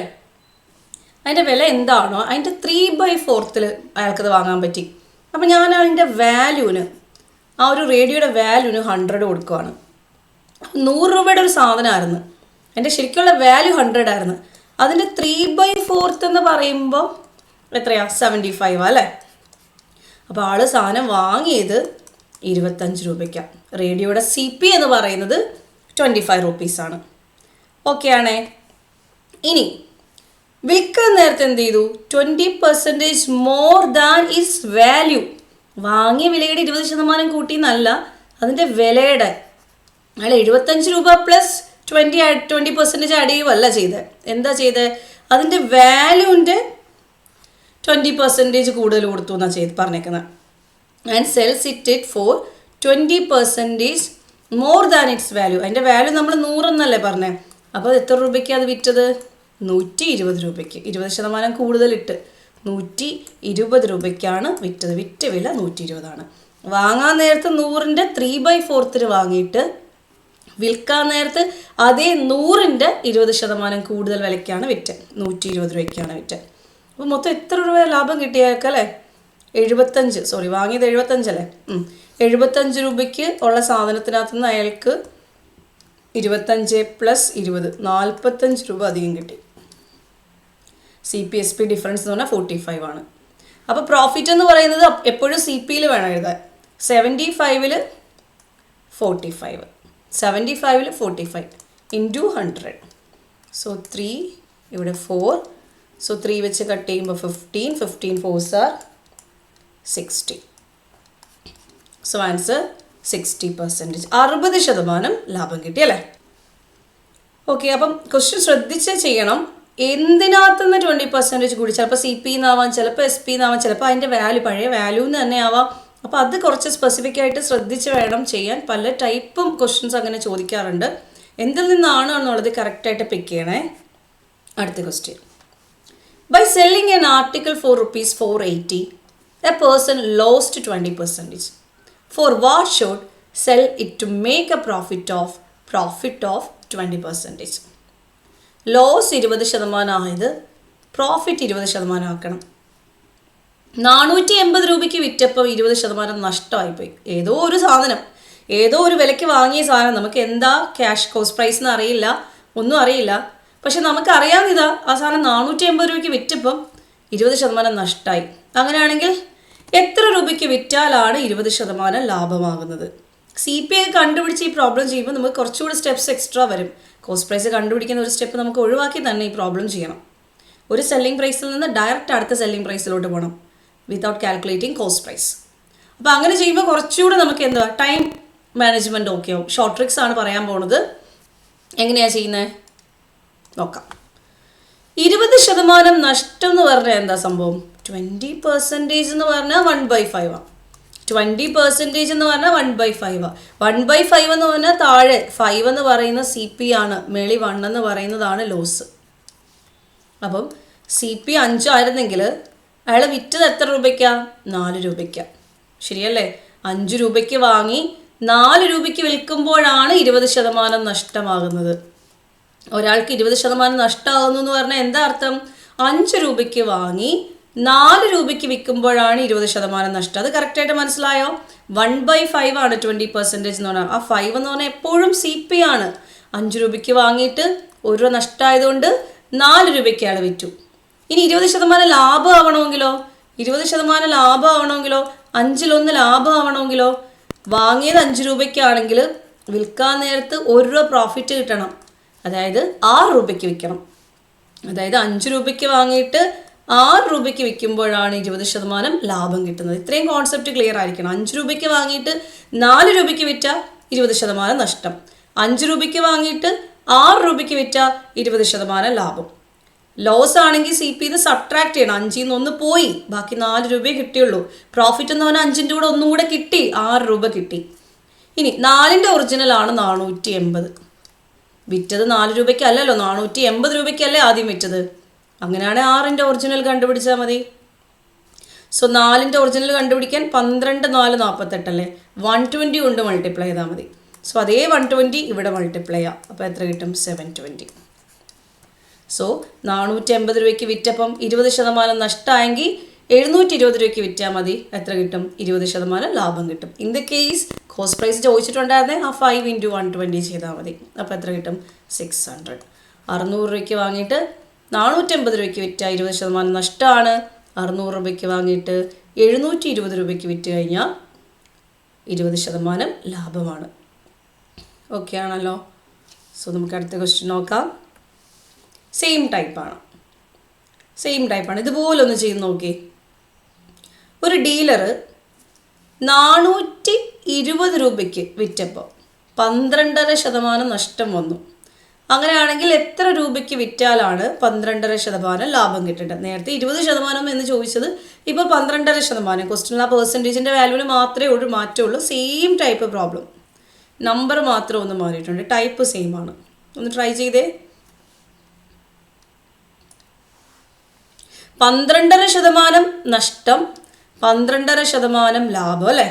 അതിൻ്റെ വില എന്താണോ അതിൻ്റെ 3/4 അയാൾക്കത് വാങ്ങാൻ പറ്റി. അപ്പോൾ ഞാൻ അതിൻ്റെ വാല്യൂവിന്, ആ ഒരു റേഡിയോയുടെ വാല്യൂവിന് 100 കൊടുക്കുകയാണ്. 100 രൂപയുടെ ഒരു സാധനമായിരുന്നു, എൻ്റെ ശരിക്കുള്ള വാല്യൂ 100 ആയിരുന്നു. അതിൻ്റെ 3/4 എന്ന് പറയുമ്പോൾ എത്രയാണ്? 75 അല്ലേ? അപ്പോൾ ആൾ സാധനം വാങ്ങിയത് 25 രൂപയ്ക്കാണ്. റേഡിയോയുടെ CP എന്ന് പറയുന്നത് 25 റുപ്പീസാണ്. ഓക്കെ ആണേ. ഇനി വിൽക്കാൻ നേരത്തെ എന്ത് ചെയ്തു? 20% മോർ ദാൻ ഇറ്റ്സ് വാല്യൂ. വാങ്ങിയ വിലയുടെ 20% കൂട്ടിയെന്നല്ല, അതിൻ്റെ വിലയുടെ അയാൾ 75 രൂപ പ്ലസ് 20% ആഡ് ചെയ്യുകയല്ല ചെയ്തത്. എന്താ ചെയ്തത്? അതിൻ്റെ വാല്യൂവിൻ്റെ 20% കൂടുതൽ കൊടുത്തു എന്നാണ് പറഞ്ഞേക്കുന്നത്. And cells it for 20% more than it's value. അതിൻ്റെ വാല്യൂ നമ്മൾ 100 എന്നല്ലേ പറഞ്ഞത്. അപ്പോൾ എത്ര രൂപയ്ക്കാണ് അത് വിറ്റത്? 120 രൂപയ്ക്ക്. 20% കൂടുതലിട്ട് 120 രൂപയ്ക്കാണ് വിറ്റത്. വിറ്റ വില 120 ആണ്. വാങ്ങാൻ നേരത്ത് 100ൻ്റെ 3/4 വാങ്ങിയിട്ട് വിൽക്കാൻ നേരത്ത് അതേ 100ൻ്റെ 20% കൂടുതൽ വിലയ്ക്കാണ് വിറ്റത്. 120 രൂപയ്ക്കാണ് വിറ്റത്. അപ്പോൾ മൊത്തം എത്ര രൂപ ലാഭം കിട്ടിയേക്കല്ലേ? 75, വാങ്ങിയത് 75 അല്ലേ? 75 രൂപയ്ക്ക് ഉള്ള സാധനത്തിനകത്ത് നിന്ന് അയാൾക്ക് 25 പ്ലസ് 20 45 രൂപ അധികം കിട്ടി. CPSP ഡിഫറൻസ് എന്ന് പറഞ്ഞാൽ 45 ആണ്. അപ്പോൾ പ്രോഫിറ്റ് എന്ന് പറയുന്നത് എപ്പോഴും CPയിൽ വേണം എഴുതാൻ. 75-ൽ 45 75-ൽ 45 ഇൻറ്റു 100. സോ 3 ഇവിടെ 4. സോ 3 വെച്ച് കട്ട് ചെയ്യുമ്പോൾ 15 4s are 60. So answer 60%. 60% ലാഭം കിട്ടി അല്ലേ? ഓക്കെ, അപ്പം ക്വസ്റ്റ്യൻ ശ്രദ്ധിച്ച് ചെയ്യണം. എന്തിനകത്തുനിന്ന് 20% കൂടി? ചിലപ്പോൾ CP എന്നാവാം, ചിലപ്പോൾ SP എന്നാവാം, ചിലപ്പോൾ അതിൻ്റെ വാല്യൂ പഴയ വാല്യൂന്ന് തന്നെ ആവാം. അപ്പോൾ അത് കുറച്ച് സ്പെസിഫിക് ആയിട്ട് ശ്രദ്ധിച്ച് വേണം ചെയ്യാൻ. പല ടൈപ്പും ക്വസ്റ്റ്യൻസ് അങ്ങനെ ചോദിക്കാറുണ്ട്. എന്തിൽ നിന്നാണ് എന്നുള്ളത് കറക്റ്റായിട്ട് പിക്ക് ചെയ്യണേ. അടുത്ത question. By selling an article for ₹480 a person lost 20%. For what should sell it to make a profit of 20%? Loss 20% ആയത് പ്രോഫിറ്റ് 20% ആക്കണം. 480 രൂപയ്ക്ക് വിറ്റപ്പോൾ 20% നഷ്ടമായിപ്പോയി. ഏതോ ഒരു സാധനം, ഏതോ ഒരു വിലയ്ക്ക് വാങ്ങിയ സാധനം, നമുക്ക് എന്താ ക്യാഷ് കോസ്റ്റ് പ്രൈസ് എന്ന് അറിയില്ല, ഒന്നും അറിയില്ല. പക്ഷെ നമുക്കറിയാവുന്നതാ ആ സാധനം 480 രൂപയ്ക്ക് വിറ്റപ്പം 20% നഷ്ടമായി. അങ്ങനെയാണെങ്കിൽ എത്ര രൂപയ്ക്ക് വിറ്റാലാണ് 20% ലാഭമാകുന്നത്? CP കണ്ടുപിടിച്ച് ഈ പ്രോബ്ലം ചെയ്യുമ്പോൾ നമുക്ക് കുറച്ചുകൂടി സ്റ്റെപ്സ് എക്സ്ട്രാ വരും. കോസ്റ്റ് പ്രൈസ് കണ്ടുപിടിക്കുന്ന ഒരു സ്റ്റെപ്പ് നമുക്ക് ഒഴിവാക്കി തന്നെ ഈ പ്രോബ്ലം ചെയ്യണം. ഒരു സെല്ലിംഗ് പ്രൈസിൽ നിന്ന് ഡയറക്റ്റ് അടുത്ത സെല്ലിംഗ് പ്രൈസിലോട്ട് പോകണം വിതൗട്ട് കാൽക്കുലേറ്റിംഗ് കോസ്റ്റ് പ്രൈസ്. അപ്പോൾ അങ്ങനെ ചെയ്യുമ്പോൾ കുറച്ചുകൂടെ നമുക്ക് എന്താ ടൈം മാനേജ്മെൻറ്റ് ഓക്കെ ആവും. ഷോർട്ട് ട്രിക്സ് ആണ് പറയാൻ പോകുന്നത്. എങ്ങനെയാണ് ചെയ്യുന്നത് നോക്കാം. 20% നഷ്ടം എന്ന് പറഞ്ഞാൽ എന്താ സംഭവം? 20% എന്ന് പറഞ്ഞാൽ 1/5 ആണ്. 20% എന്ന് പറഞ്ഞാൽ 1/5 ആണ്. 1/5 എന്ന് പറഞ്ഞാൽ താഴെ 5 എന്ന് പറയുന്ന CP ആണ്, മേളി 1 എന്ന് പറയുന്നതാണ് ലോസ്. അപ്പം CP 5 ആയിരുന്നെങ്കിൽ അയാൾ വിറ്റത് എത്ര രൂപയ്ക്കാണ്? 4 രൂപയ്ക്കാണ്. ശരിയല്ലേ? 5 രൂപയ്ക്ക് വാങ്ങി 4 രൂപയ്ക്ക് വിൽക്കുമ്പോഴാണ് 20% നഷ്ടമാകുന്നത്. ഒരാൾക്ക് 20% നഷ്ടമാകുന്നു എന്ന് പറഞ്ഞാൽ എന്താ അർത്ഥം? 5 രൂപയ്ക്ക് വാങ്ങി 4 രൂപയ്ക്ക് വിൽക്കുമ്പോഴാണ് 20% നഷ്ടം. അത് കറക്റ്റായിട്ട് മനസ്സിലായോ? 1/5 ആണ് 20% എന്ന് പറഞ്ഞാൽ. ആ 5 എന്ന് പറഞ്ഞാൽ എപ്പോഴും CP ആണ്. 5 രൂപയ്ക്ക് വാങ്ങിയിട്ട് 1 രൂപ നഷ്ടമായതുകൊണ്ട് 4 രൂപയ്ക്ക് അയാൾ വിറ്റു. ഇനി 20% ലാഭം ആവണമെങ്കിലോ? 20% ലാഭം ആവണമെങ്കിലോ? 5-1 ലാഭം ആവണമെങ്കിലോ? വാങ്ങിയത് 5 രൂപയ്ക്കാണെങ്കിൽ വിൽക്കാൻ നേരത്ത് 1 രൂപ പ്രോഫിറ്റ് കിട്ടണം. അതായത് 6 രൂപയ്ക്ക് വിൽക്കണം. അതായത് 5 രൂപയ്ക്ക് വാങ്ങിയിട്ട് 6 രൂപയ്ക്ക് വിൽക്കുമ്പോഴാണ് 20% ലാഭം കിട്ടുന്നത്. ഇത്രയും കോൺസെപ്റ്റ് ക്ലിയർ ആയിരിക്കണം. 5 രൂപയ്ക്ക് വാങ്ങിയിട്ട് 4 രൂപയ്ക്ക് വിറ്റ 20% നഷ്ടം. 5 രൂപയ്ക്ക് വാങ്ങിയിട്ട് 6 രൂപയ്ക്ക് വിറ്റ 20% ലാഭം. ലോസ് ആണെങ്കിൽ CP ഇത് സബ്ട്രാക്ട് ചെയ്യണം. 5-ൽ നിന്ന് 1 പോയി, ബാക്കി 4 രൂപയെ കിട്ടിയുള്ളൂ. പ്രോഫിറ്റ് എന്ന് പറഞ്ഞാൽ 5-ൻ്റെ കൂടെ 1 കൂടെ കിട്ടി, 6 രൂപ കിട്ടി. ഇനി 4-ൻ്റെ ഒറിജിനലാണ് 480. വിറ്റത് 4 രൂപയ്ക്കല്ലല്ലോ, 480 രൂപയ്ക്കല്ലേ ആദ്യം വിറ്റത്. അങ്ങനെയാണ് 6-ൻ്റെ ഒറിജിനൽ കണ്ടുപിടിച്ചാൽ മതി. സോ 4-ൻ്റെ ഒറിജിനൽ കണ്ടുപിടിക്കാൻ 12 4 48 അല്ലേ? 120 കൊണ്ട് മൾട്ടിപ്ലൈ ചെയ്താൽ മതി. സോ അതേ 120 ഇവിടെ മൾട്ടിപ്ലൈ ചെയ്യാം. അപ്പോൾ എത്ര കിട്ടും? 720. സോ 480 രൂപയ്ക്ക് വിറ്റപ്പം 20% നഷ്ടമായെങ്കിൽ 720 രൂപയ്ക്ക് വിറ്റാൽ മതി. എത്ര കിട്ടും? 20% ലാഭം കിട്ടും. In the case cost price ചോദിച്ചിട്ടുണ്ടായിരുന്നേ ആ 5 × 120 ചെയ്താൽ മതി. അപ്പോൾ എത്ര കിട്ടും? 600. 600 രൂപയ്ക്ക് വാങ്ങിയിട്ട് 480 രൂപയ്ക്ക് വിറ്റാൽ 20% നഷ്ടമാണ്. 600 രൂപയ്ക്ക് വാങ്ങിയിട്ട് 720 രൂപയ്ക്ക് വിറ്റ് കഴിഞ്ഞാൽ 20% ലാഭമാണ്. ഓക്കെ ആണല്ലോ? സോ നമുക്ക് അടുത്ത ക്വസ്റ്റ്യൻ നോക്കാം. സെയിം ടൈപ്പാണ്. ഇതുപോലെ ഒന്ന് ചെയ്ത് നോക്കി. ഒരു ഡീലർ 420 രൂപയ്ക്ക് വിറ്റപ്പോൾ 12.5% നഷ്ടം വന്നു. അങ്ങനെയാണെങ്കിൽ എത്ര രൂപയ്ക്ക് വിറ്റാലാണ് 12.5% ലാഭം കിട്ടേണ്ടത്? നേരത്തെ 20% എന്ന് ചോദിച്ചത് ഇപ്പോൾ 12.5%. ക്വസ്റ്റ്യൻ ആ പെർസെൻറ്റേജിൻ്റെ വാല്യൂവിന് മാത്രമേ ഒരു മാറ്റമുള്ളൂ. സെയിം ടൈപ്പ് പ്രോബ്ലം, നമ്പർ മാത്രം ഒന്ന് മാറിയിട്ടുണ്ട്, ടൈപ്പ് സെയിം ആണ്. ഒന്ന് ട്രൈ ചെയ്തേ. 12.5% നഷ്ടം, 12.5% ലാഭം അല്ലേ?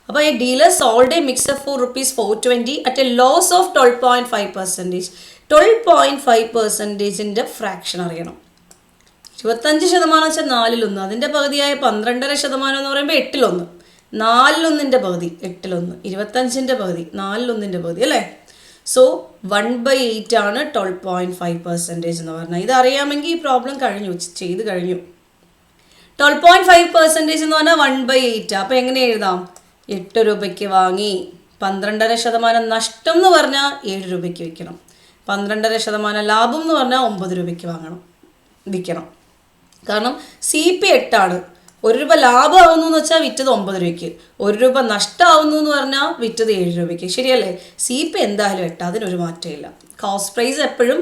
അപ്പോൾ ഈ dealer sold a mixer for ₹420 at a loss of 12.5%. 12.5%ൻ്റെ ഫ്രാക്ഷൻ അറിയണം. 25% വെച്ചാൽ 4-1. അതിൻ്റെ പകുതിയായ 12.5% എന്ന് പറയുമ്പോൾ 8-1. 4-1ൻ്റെ പകുതി 8-1. 25ൻ്റെ പകുതി 4-1ൻ്റെ പകുതി അല്ലേ? സോ 1/8 ആണ് 12.5% എന്ന് പറഞ്ഞാൽ. ഇതറിയാമെങ്കിൽ ഈ പ്രോബ്ലം ചെയ്ത് കഴിഞ്ഞു. 12.5% എന്ന് പറഞ്ഞാൽ 1/8. അപ്പോൾ എങ്ങനെ എഴുതാം? 8 രൂപയ്ക്ക് വാങ്ങി 12.5% നഷ്ടം എന്ന് പറഞ്ഞാൽ 7 രൂപയ്ക്ക് വിൽക്കണം. 12.5% ലാഭം എന്ന് പറഞ്ഞാൽ 9 രൂപയ്ക്ക് വിൽക്കണം. കാരണം CP 8 ആണ്. 1 രൂപ ലാഭമാവുന്നു എന്ന് വെച്ചാൽ വിറ്റത് 9 രൂപയ്ക്ക്, 1 രൂപ നഷ്ടമാവുന്നു എന്ന് പറഞ്ഞാൽ വിറ്റത് 7 രൂപയ്ക്ക്. ശരിയല്ലേ? CP എന്തായാലും 8, അതിനൊരു മാറ്റമില്ല. കോസ്റ്റ് പ്രൈസ് എപ്പോഴും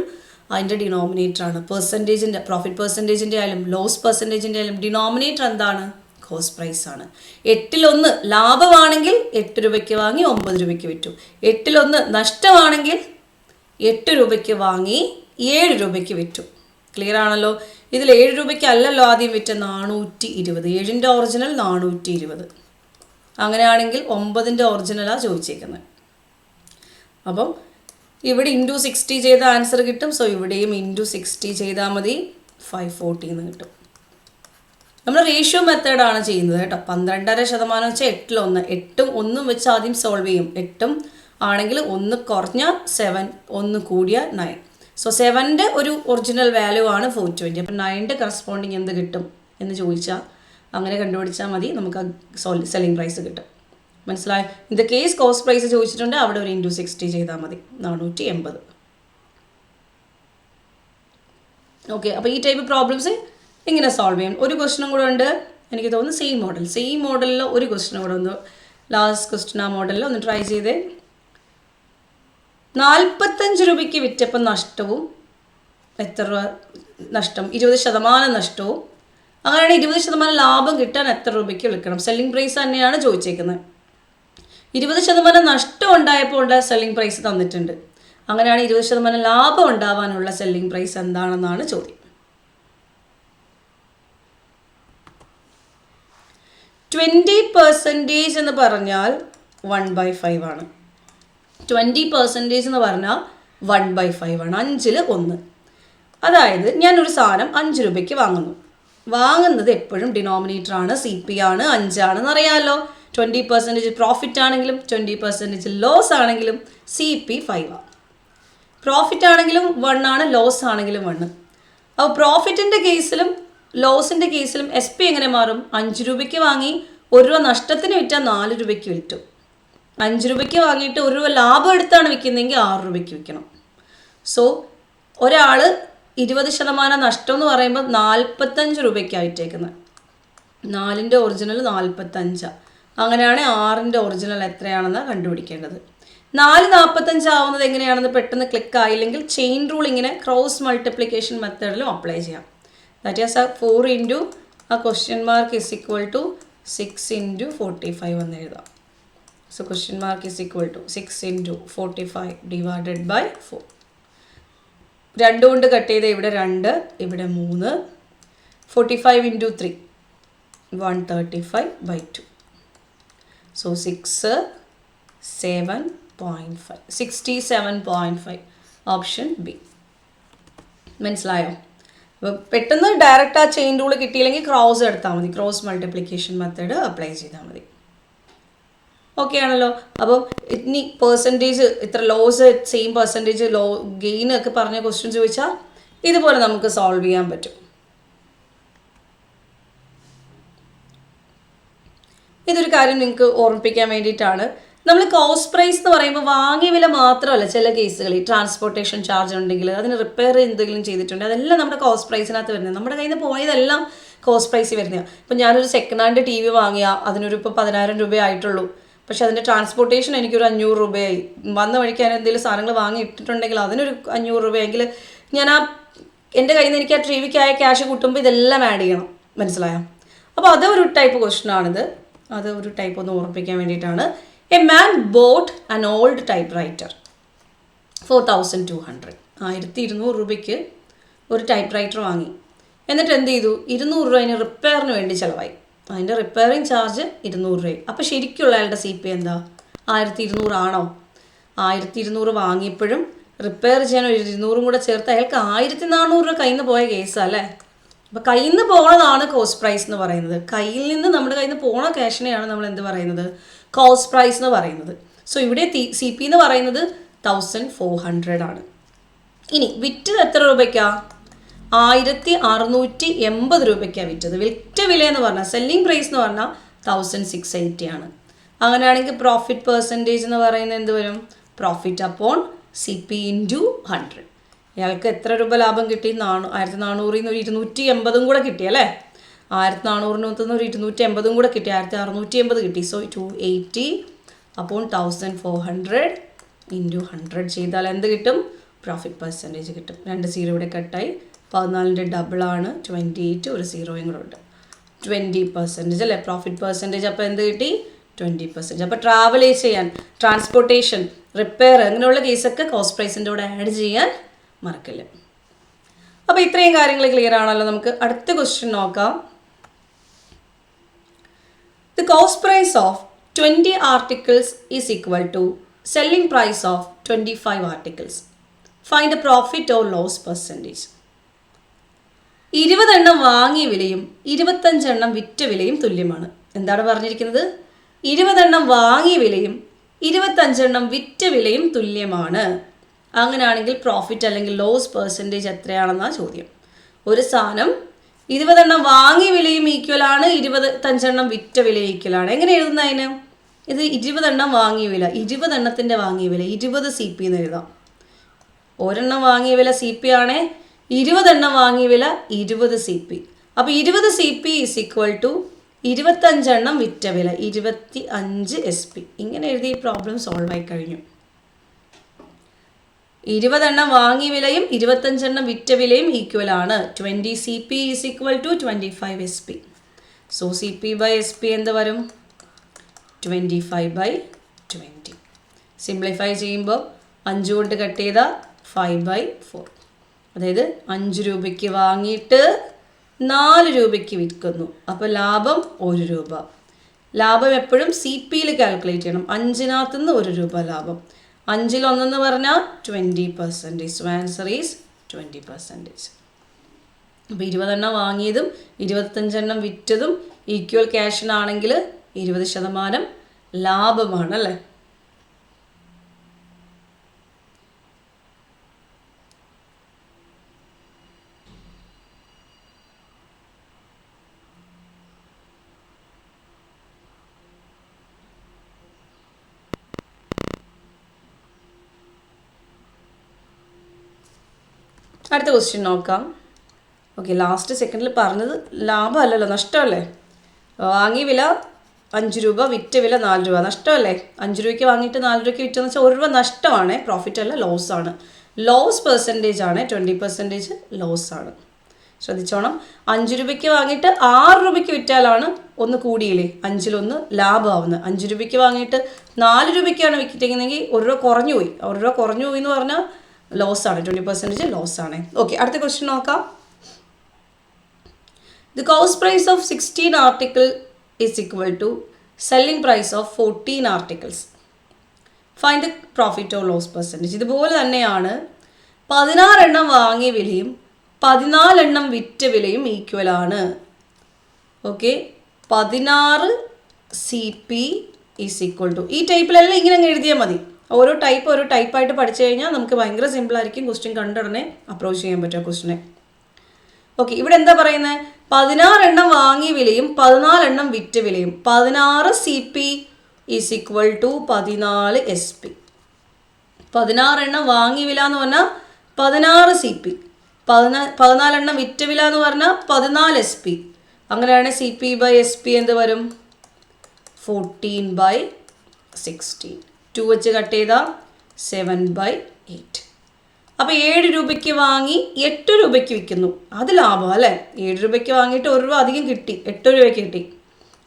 അതിൻ്റെ ഡിനോമിനേറ്റർ ആണ്. പെർസെൻറ്റേജിൻ്റെ, പ്രോഫിറ്റ് പെർസെൻറ്റേജിൻ്റെ ആയാലും ലോസ് പെർസെൻറ്റേജിൻ്റെ ആയാലും ഡിനോമിനേറ്റർ എന്താണ്? കോസ്റ്റ് പ്രൈസ് ആണ്. 8-1 ലാഭമാണെങ്കിൽ 8 രൂപയ്ക്ക് വാങ്ങി 9 രൂപയ്ക്ക് വിറ്റു. 8-1 നഷ്ടമാണെങ്കിൽ 8 രൂപയ്ക്ക് വാങ്ങി 7 രൂപയ്ക്ക് വിറ്റു. ക്ലിയർ ആണല്ലോ? ഇതിൽ 7 രൂപയ്ക്ക് അല്ലല്ലോ ആദ്യം വിറ്റ, 420. 7ൻ്റെ ഒറിജിനൽ 420. അങ്ങനെയാണെങ്കിൽ 9ൻ്റെ ഒറിജിനലാണ് ചോദിച്ചേക്കുന്നത്. അപ്പം ഇവിടെ ഇൻറ്റു 60 ചെയ്ത ആൻസർ കിട്ടും. സോ ഇവിടെയും ഇൻറ്റു 60 ചെയ്താൽ മതി, 540 എന്ന് കിട്ടും. നമ്മൾ റേഷ്യോ മെത്തേഡാണ് ചെയ്യുന്നത് കേട്ടോ. 12.5% വെച്ചാൽ 8-1, 8ഉം 1ഉം വെച്ച് ആദ്യം സോൾവ് ചെയ്യും. 8ഉം ആണെങ്കിൽ 1 കുറഞ്ഞ 7, 1 കൂടിയ 9. സോ 7ൻ്റെ ഒരു ഒറിജിനൽ വാല്യൂ ആണ് 420. അപ്പം 9ൻ്റെ കറസ്പോണ്ടിങ് എന്ത് കിട്ടും എന്ന് ചോദിച്ചാൽ അങ്ങനെ കണ്ടുപിടിച്ചാൽ മതി, നമുക്ക് സെല്ലിംഗ് പ്രൈസ് കിട്ടും. മനസ്സിലായോ? In the case cost price ചോദിച്ചിട്ടുണ്ട്, അവിടെ ഒരു ഇൻറ്റു 60 ചെയ്താൽ മതി, 480. ഓക്കെ, അപ്പോൾ ഈ ടൈപ്പ് പ്രോബ്ലംസ് ഇങ്ങനെ സോൾവ് ചെയ്യും. ഒരു ക്വസ്റ്റനും കൂടെ ഉണ്ട്, എനിക്ക് തോന്നുന്നു സെയിം മോഡലിൽ ഒരു ക്വസ്റ്റനും കൂടെ ഉണ്ട്. ലാസ്റ്റ് ക്വസ്റ്റൻ ആ മോഡലിൽ ഒന്ന് ട്രൈ ചെയ്തേ. 45 രൂപയ്ക്ക് വിറ്റപ്പോൾ നഷ്ടവും എത്ര രൂപ നഷ്ടം? 20% നഷ്ടവും. അങ്ങനെയാണെങ്കിൽ 20% ലാഭം കിട്ടാൻ എത്ര രൂപയ്ക്ക് വിൽക്കണം? സെല്ലിംഗ് പ്രൈസ് തന്നെയാണ് ചോദിച്ചേക്കുന്നത്. 20% നഷ്ടം ഉണ്ടായപ്പോൾ ഉള്ള സെല്ലിംഗ് പ്രൈസ് തന്നിട്ടുണ്ട്. അങ്ങനെയാണ് 20% ലാഭം ഉണ്ടാവാനുള്ള സെല്ലിംഗ് പ്രൈസ് എന്താണെന്നാണ് ചോദ്യം. 20% എന്ന് പറഞ്ഞാൽ 1/5 ആണ്. 20% എന്ന് പറഞ്ഞാൽ 1/5 ആണ്. 5-ൽ 1. അതായത് ഞാനൊരു സാധനം 5 രൂപയ്ക്ക് വാങ്ങുന്നത് എപ്പോഴും ഡിനോമിനേറ്റർ ആണ്, CP ആണ്, 5 ആണെന്ന് അറിയാമല്ലോ. 20% പ്രോഫിറ്റ് ആണെങ്കിലും 20% ലോസ് ആണെങ്കിലും CP 5 ആണ്. പ്രോഫിറ്റ് ആണെങ്കിലും 1 ആണ്, ലോസ് ആണെങ്കിലും 1. അപ്പോൾ പ്രോഫിറ്റിൻ്റെ കേസിലും ലോസിൻ്റെ കേസിലും SP എങ്ങനെ മാറും? 5 രൂപയ്ക്ക് വാങ്ങി 1 രൂപ നഷ്ടത്തിന് വിറ്റാൽ 4 രൂപയ്ക്ക് വിറ്റു. 5 രൂപയ്ക്ക് വാങ്ങിയിട്ട് 1 രൂപ ലാഭം എടുത്താണ് വിൽക്കുന്നതെങ്കിൽ 6 രൂപയ്ക്ക് വിൽക്കണം. സോ ഒരാൾ 20% നഷ്ടം എന്ന് പറയുമ്പോൾ 45 രൂപയ്ക്കാണ് വിറ്റേക്കുന്നത്. 4ൻ്റെ ഒറിജിനൽ 45. അങ്ങനെയാണ് 6ൻ്റെ ഒറിജിനൽ എത്രയാണെന്ന് കണ്ടുപിടിക്കേണ്ടത്. 445 ആവുന്നത് എങ്ങനെയാണെന്ന് പെട്ടെന്ന് ക്ലിക്ക് ആയില്ലെങ്കിൽ ചെയിൻ റൂൾ ഇങ്ങനെ ക്രോസ് മൾട്ടിപ്ലിക്കേഷൻ മെത്തേഡിലും അപ്ലൈ ചെയ്യാം. ദാറ്റ് ഈസ് 4 ഇൻറ്റു ആ question mark is equal to 6 into 45 എന്ന് എഴുതാം. So question mark is equal to 6 into 45 divided by 4. 2 കൊണ്ട് കട്ട് ചെയ്ത് ഇവിടെ 2, ഇവിടെ 3. 45 ഇൻറ്റു 3 135/2. സോ 67.5. 67.5 option B. മനസ്സിലായോ? അപ്പോൾ പെട്ടെന്ന് ഡയറക്റ്റ് ആ ചെയിൻ റൂൾ കിട്ടിയില്ലെങ്കിൽ ക്രോസ് എടുത്താൽ മതി, ക്രോസ് മൾട്ടിപ്ലിക്കേഷൻ മെത്തേഡ് അപ്ലൈ ചെയ്താൽ മതി. ഓക്കെ ആണല്ലോ? അപ്പോൾ ഇനി പെർസെൻറ്റേജ് ഇത്ര ലോസ് സെയിം പെർസെൻറ്റേജ് ഗെയിൻ ഒക്കെ പറഞ്ഞ ക്വസ്റ്റ്യൻ ചോദിച്ചാൽ ഇതുപോലെ നമുക്ക് സോൾവ് ചെയ്യാൻ പറ്റും. ഇതൊരു കാര്യം നിങ്ങൾക്ക് ഓർമ്മിപ്പിക്കാൻ വേണ്ടിയിട്ടാണ്. നമ്മൾ കോസ്റ്റ് പ്രൈസ് എന്ന് പറയുമ്പോൾ വാങ്ങിയ വില മാത്രമല്ല, ചില കേസുകളിൽ ട്രാൻസ്പോർട്ടേഷൻ ചാർജ് ഉണ്ടെങ്കിൽ അതിന് റിപ്പയർ എന്തെങ്കിലും ചെയ്തിട്ടുണ്ടെങ്കിൽ അതെല്ലാം നമ്മുടെ കോസ്റ്റ് പ്രൈസിനകത്ത് വരുന്നത്. നമ്മുടെ കയ്യിൽ നിന്ന് പോയതെല്ലാം കോസ്റ്റ് പ്രൈസിൽ വരുന്നതാണ്. ഇപ്പം ഞാനൊരു സെക്കൻഡ് ഹാൻഡ് TV വാങ്ങിയാൽ അതിനൊരു ഇപ്പോൾ 10,000 രൂപയായിട്ടുള്ളൂ. പക്ഷേ അതിൻ്റെ ട്രാൻസ്പോർട്ടേഷൻ എനിക്കൊരു 500 രൂപയായി. വന്ന വഴിക്ക് ഞാൻ എന്തെങ്കിലും സാധനങ്ങൾ വാങ്ങി ഇട്ടിട്ടുണ്ടെങ്കിൽ അതിനൊരു 500 രൂപയെങ്കിൽ ഞാൻ എൻ്റെ കയ്യിൽ നിന്ന് എനിക്ക് ആ TVക്കായ ക്യാഷ് കൂട്ടുമ്പോൾ ഇതെല്ലാം ആഡ് ചെയ്യണം. മനസ്സിലായോ? അപ്പോൾ അതൊരു ടൈപ്പ് ക്വസ്റ്റ്യനാണിത്. അത് ഒരു ടൈപ്പ് ഒന്ന് ഓർമ്മിപ്പിക്കാൻ വേണ്ടിയിട്ടാണ്. A man boat an old type writer 4200. 1200 രൂപയ്ക്ക് ഒരു ടൈപ്പ് റൈറ്റർ വാങ്ങി. എന്നിട്ട് എന്ത് ചെയ്തു? 200 രൂപ അതിന് റിപ്പയറിന് വേണ്ടി ചിലവായി. അതിൻ്റെ റിപ്പയറിങ് ചാർജ് 200 രൂപ. അപ്പോൾ ശരിക്കുള്ള അയാളുടെ CP എന്താ? 1200 ആണോ? 1200 വാങ്ങിയപ്പോഴും റിപ്പയർ ചെയ്യാൻ ഒരു 200 കൂടെ ചേർത്ത് അയാൾക്ക് 1400 രൂപ കയ്യിൽ നിന്ന് പോയ കേസാണ് അല്ലേ? അപ്പോൾ കയ്യിൽ നിന്ന് പോണതാണ് കോസ്റ്റ് പ്രൈസ് എന്ന് പറയുന്നത്. കയ്യിൽ നിന്ന് നമ്മുടെ കയ്യിൽ നിന്ന് പോണ ക്യാഷിനെയാണ് നമ്മൾ എന്ത് പറയുന്നത്? കോസ്റ്റ് പ്രൈസ് എന്ന് പറയുന്നത്. സോ ഇവിടെ CP എന്ന് പറയുന്നത് 1400 ആണ്. ഇനി വിറ്റത് എത്ര രൂപയ്ക്കാണ്? 1680 രൂപയ്ക്കാണ് വിറ്റത്. വിറ്റ വില എന്ന് പറഞ്ഞാൽ സെല്ലിംഗ് പ്രൈസ് എന്ന് പറഞ്ഞാൽ 1680 ആണ്. അങ്ങനെയാണെങ്കിൽ പ്രോഫിറ്റ് പെർസെൻറ്റേജ് എന്ന് പറയുന്നത് എന്ത് വരും? Profit upon CP into 100. ഇയാൾക്ക് എത്ര രൂപ ലാഭം കിട്ടി? 1400 നിന്ന് ഒരു 280 കൂടെ കിട്ടി അല്ലേ? 1400 ഒരു 280 കൂടെ കിട്ടി, 1680 കിട്ടി. സോ 280 അപ്പോൾ 1400 ഇൻറ്റു 100 ചെയ്താൽ എന്ത് കിട്ടും? പ്രോഫിറ്റ് പെർസെൻറ്റേജ് കിട്ടും. 2 സീറോ ഇവിടെ കട്ടായി. 14ൻ്റെ ഡബിളാണ് 28, ഒരു സീറോയും കൂടെ ഉണ്ട്. 20% അല്ലേ പ്രോഫിറ്റ് പെർസെൻറ്റേജ്. അപ്പോൾ എന്ത് കിട്ടി? 20%. അപ്പോൾ ട്രാവൽ ചെയ്യാൻ, ട്രാൻസ്പോർട്ടേഷൻ, റിപ്പയർ അങ്ങനെയുള്ള കേസൊക്കെ കോസ്റ്റ് പ്രൈസിൻ്റെ കൂടെ ആഡ് ചെയ്യാൻ മറക്കില്ല. അപ്പോൾ ഇത്രയും കാര്യങ്ങൾ ക്ലിയർ ആണല്ലോ. നമുക്ക് അടുത്ത ക്വസ്റ്റ്യൻ നോക്കാം. The cost price of 20 articles is equal to selling price of 25 articles. Find the profit or loss percentage. 20 എണ്ണം വാങ്ങിയ വിലയും 25 എണ്ണം വിറ്റ വിലയും തുല്യമാണ്. എന്താണ് പറഞ്ഞിരിക്കുന്നത്? 20 എണ്ണം വാങ്ങിയ വിലയും 25 എണ്ണം വിറ്റ വിലയും തുല്യമാണ്. അങ്ങനെയാണെങ്കിൽ പ്രോഫിറ്റ് അല്ലെങ്കിൽ ലോസ് പെർസെൻറ്റേജ് എത്രയാണെന്നാണ് ചോദ്യം. ഒരു സാധനം 20 എണ്ണം വാങ്ങിയ വിലയും ഈക്വലാണ്, 25 എണ്ണം വിറ്റ വില ഈക്വലാണ്. എങ്ങനെ എഴുതുന്നതിന്? ഇത് 20 എണ്ണം വാങ്ങിയ വില, 20 എണ്ണത്തിൻ്റെ വാങ്ങിയ വില 20 CP എന്ന് എഴുതാം. ഒരെണ്ണം വാങ്ങിയ വില CP ആണേ, 20 എണ്ണം വാങ്ങിയ വില 20 CP. അപ്പോൾ 20 CP ഈസ് ഈക്വൽ ടു 25 എണ്ണം വിറ്റ വില 25 SP. ഇങ്ങനെ എഴുതി ഈ പ്രോബ്ലം സോൾവ് ആയി കഴിഞ്ഞു. 20 എണ്ണം വാങ്ങിയ വിലയും 25 എണ്ണം വിറ്റ വിലയും ഈക്വൽ ആണ്. 20 CP is equal to 25 SP. So CP by SP എന്ത് വരും? 25/20. സിംപ്ലിഫൈ ചെയ്യുമ്പോൾ 5 കൊണ്ട് കട്ട് ചെയ്താൽ 5/4. അതായത് 5 രൂപയ്ക്ക് വാങ്ങിയിട്ട് 4 രൂപയ്ക്ക് വിൽക്കുന്നു. അപ്പോൾ ലാഭം 1 രൂപ. ലാഭം എപ്പോഴും CPയിൽ കാൽക്കുലേറ്റ് ചെയ്യണം. 5-നകത്തു നിന്ന് 1 രൂപ ലാഭം. 5-ൽ 1 എന്ന് പറഞ്ഞാൽ 20%. So answer is 20%. അപ്പോൾ 20 എണ്ണം വാങ്ങിയതും 25 എണ്ണം വിറ്റതും ഈക്വൽ ക്യാഷിനാണെങ്കിൽ 20% ലാഭമാണ് അല്ലേ? അടുത്ത ക്വസ്റ്റ്യൻ നോക്കാം. ഓക്കെ, ലാസ്റ്റ് സെക്കൻഡിൽ പറഞ്ഞത് ലാഭമല്ലല്ലോ, നഷ്ടമല്ലേ? വാങ്ങിയ വില 5 രൂപ, വിറ്റ വില 4 രൂപ, നഷ്ടമല്ലേ? 5 രൂപയ്ക്ക് വാങ്ങിയിട്ട് 4 രൂപയ്ക്ക് വിറ്റെന്ന് വെച്ചാൽ 1 രൂപ നഷ്ടമാണ്. പ്രോഫിറ്റ് അല്ല, ലോസ് ആണ്. ലോസ് പെർസെൻറ്റേജ് ആണ് 20% ലോസ് ആണ്. ശ്രദ്ധിച്ചോണം. 5 രൂപയ്ക്ക് വാങ്ങിയിട്ട് 6 രൂപയ്ക്ക് വിറ്റാലാണ് ഒന്ന് കൂടിയില്ലേ, 5-ൽ 1 ലാഭമാവുന്നത്. 5 രൂപയ്ക്ക് വാങ്ങിയിട്ട് 4 രൂപയ്ക്കാണ് വിറ്റിട്ടെങ്കിൽ 1 രൂപ കുറഞ്ഞു പോയി. 1 രൂപ കുറഞ്ഞു പോയി എന്ന് പറഞ്ഞാൽ ലോസ് ആണ്, 20% ലോസ് ആണ്. ഓക്കെ, അടുത്ത ക്വസ്റ്റ്യൻ നോക്കാം. The cost price of 16 articles is equal to selling price of 14 articles. Find the profit or loss percentage. ഇതുപോലെ തന്നെയാണ് 16 എണ്ണം വാങ്ങിയ വിലയും 14 എണ്ണം വിറ്റ വിലയും ഈക്വൽ ആണ്. Okay, 16 CP is equal to, ഈ ടൈപ്പിലെല്ലാം ഇങ്ങനെ അങ്ങ് എഴുതിയാൽ മതി. ഓരോ ടൈപ്പായിട്ട് പഠിച്ചു കഴിഞ്ഞാൽ നമുക്ക് ഭയങ്കര സിമ്പിളായിരിക്കും. ക്വസ്റ്റ്യൻ കണ്ടുടനെ അപ്രോച്ച് ചെയ്യാൻ പറ്റും ക്വസ്റ്റ്യനെ. ഓക്കെ, ഇവിടെ എന്താ പറയുന്നത്? 16 എണ്ണം വാങ്ങിയ വിലയും 14 എണ്ണം വിറ്റ വിലയും. 16 CP is equal to 14 SP. 16 എണ്ണം വാങ്ങിയ വില എന്ന് പറഞ്ഞാൽ 16 CP. 14 എണ്ണം വിറ്റ വില എന്ന് പറഞ്ഞാൽ 14 SP. അങ്ങനെയാണ് CP ബൈ SP എന്ത് വരും? 14/16. 2 വെച്ച് കട്ട് ചെയ്താൽ 7/8. അപ്പോൾ 7 രൂപയ്ക്ക് വാങ്ങി 8 രൂപയ്ക്ക് വിൽക്കുന്നു, അത് ലാഭം അല്ലേ? 7 രൂപയ്ക്ക് വാങ്ങിയിട്ട് 1 രൂപ അധികം കിട്ടി, 8 രൂപയ്ക്ക് കിട്ടി.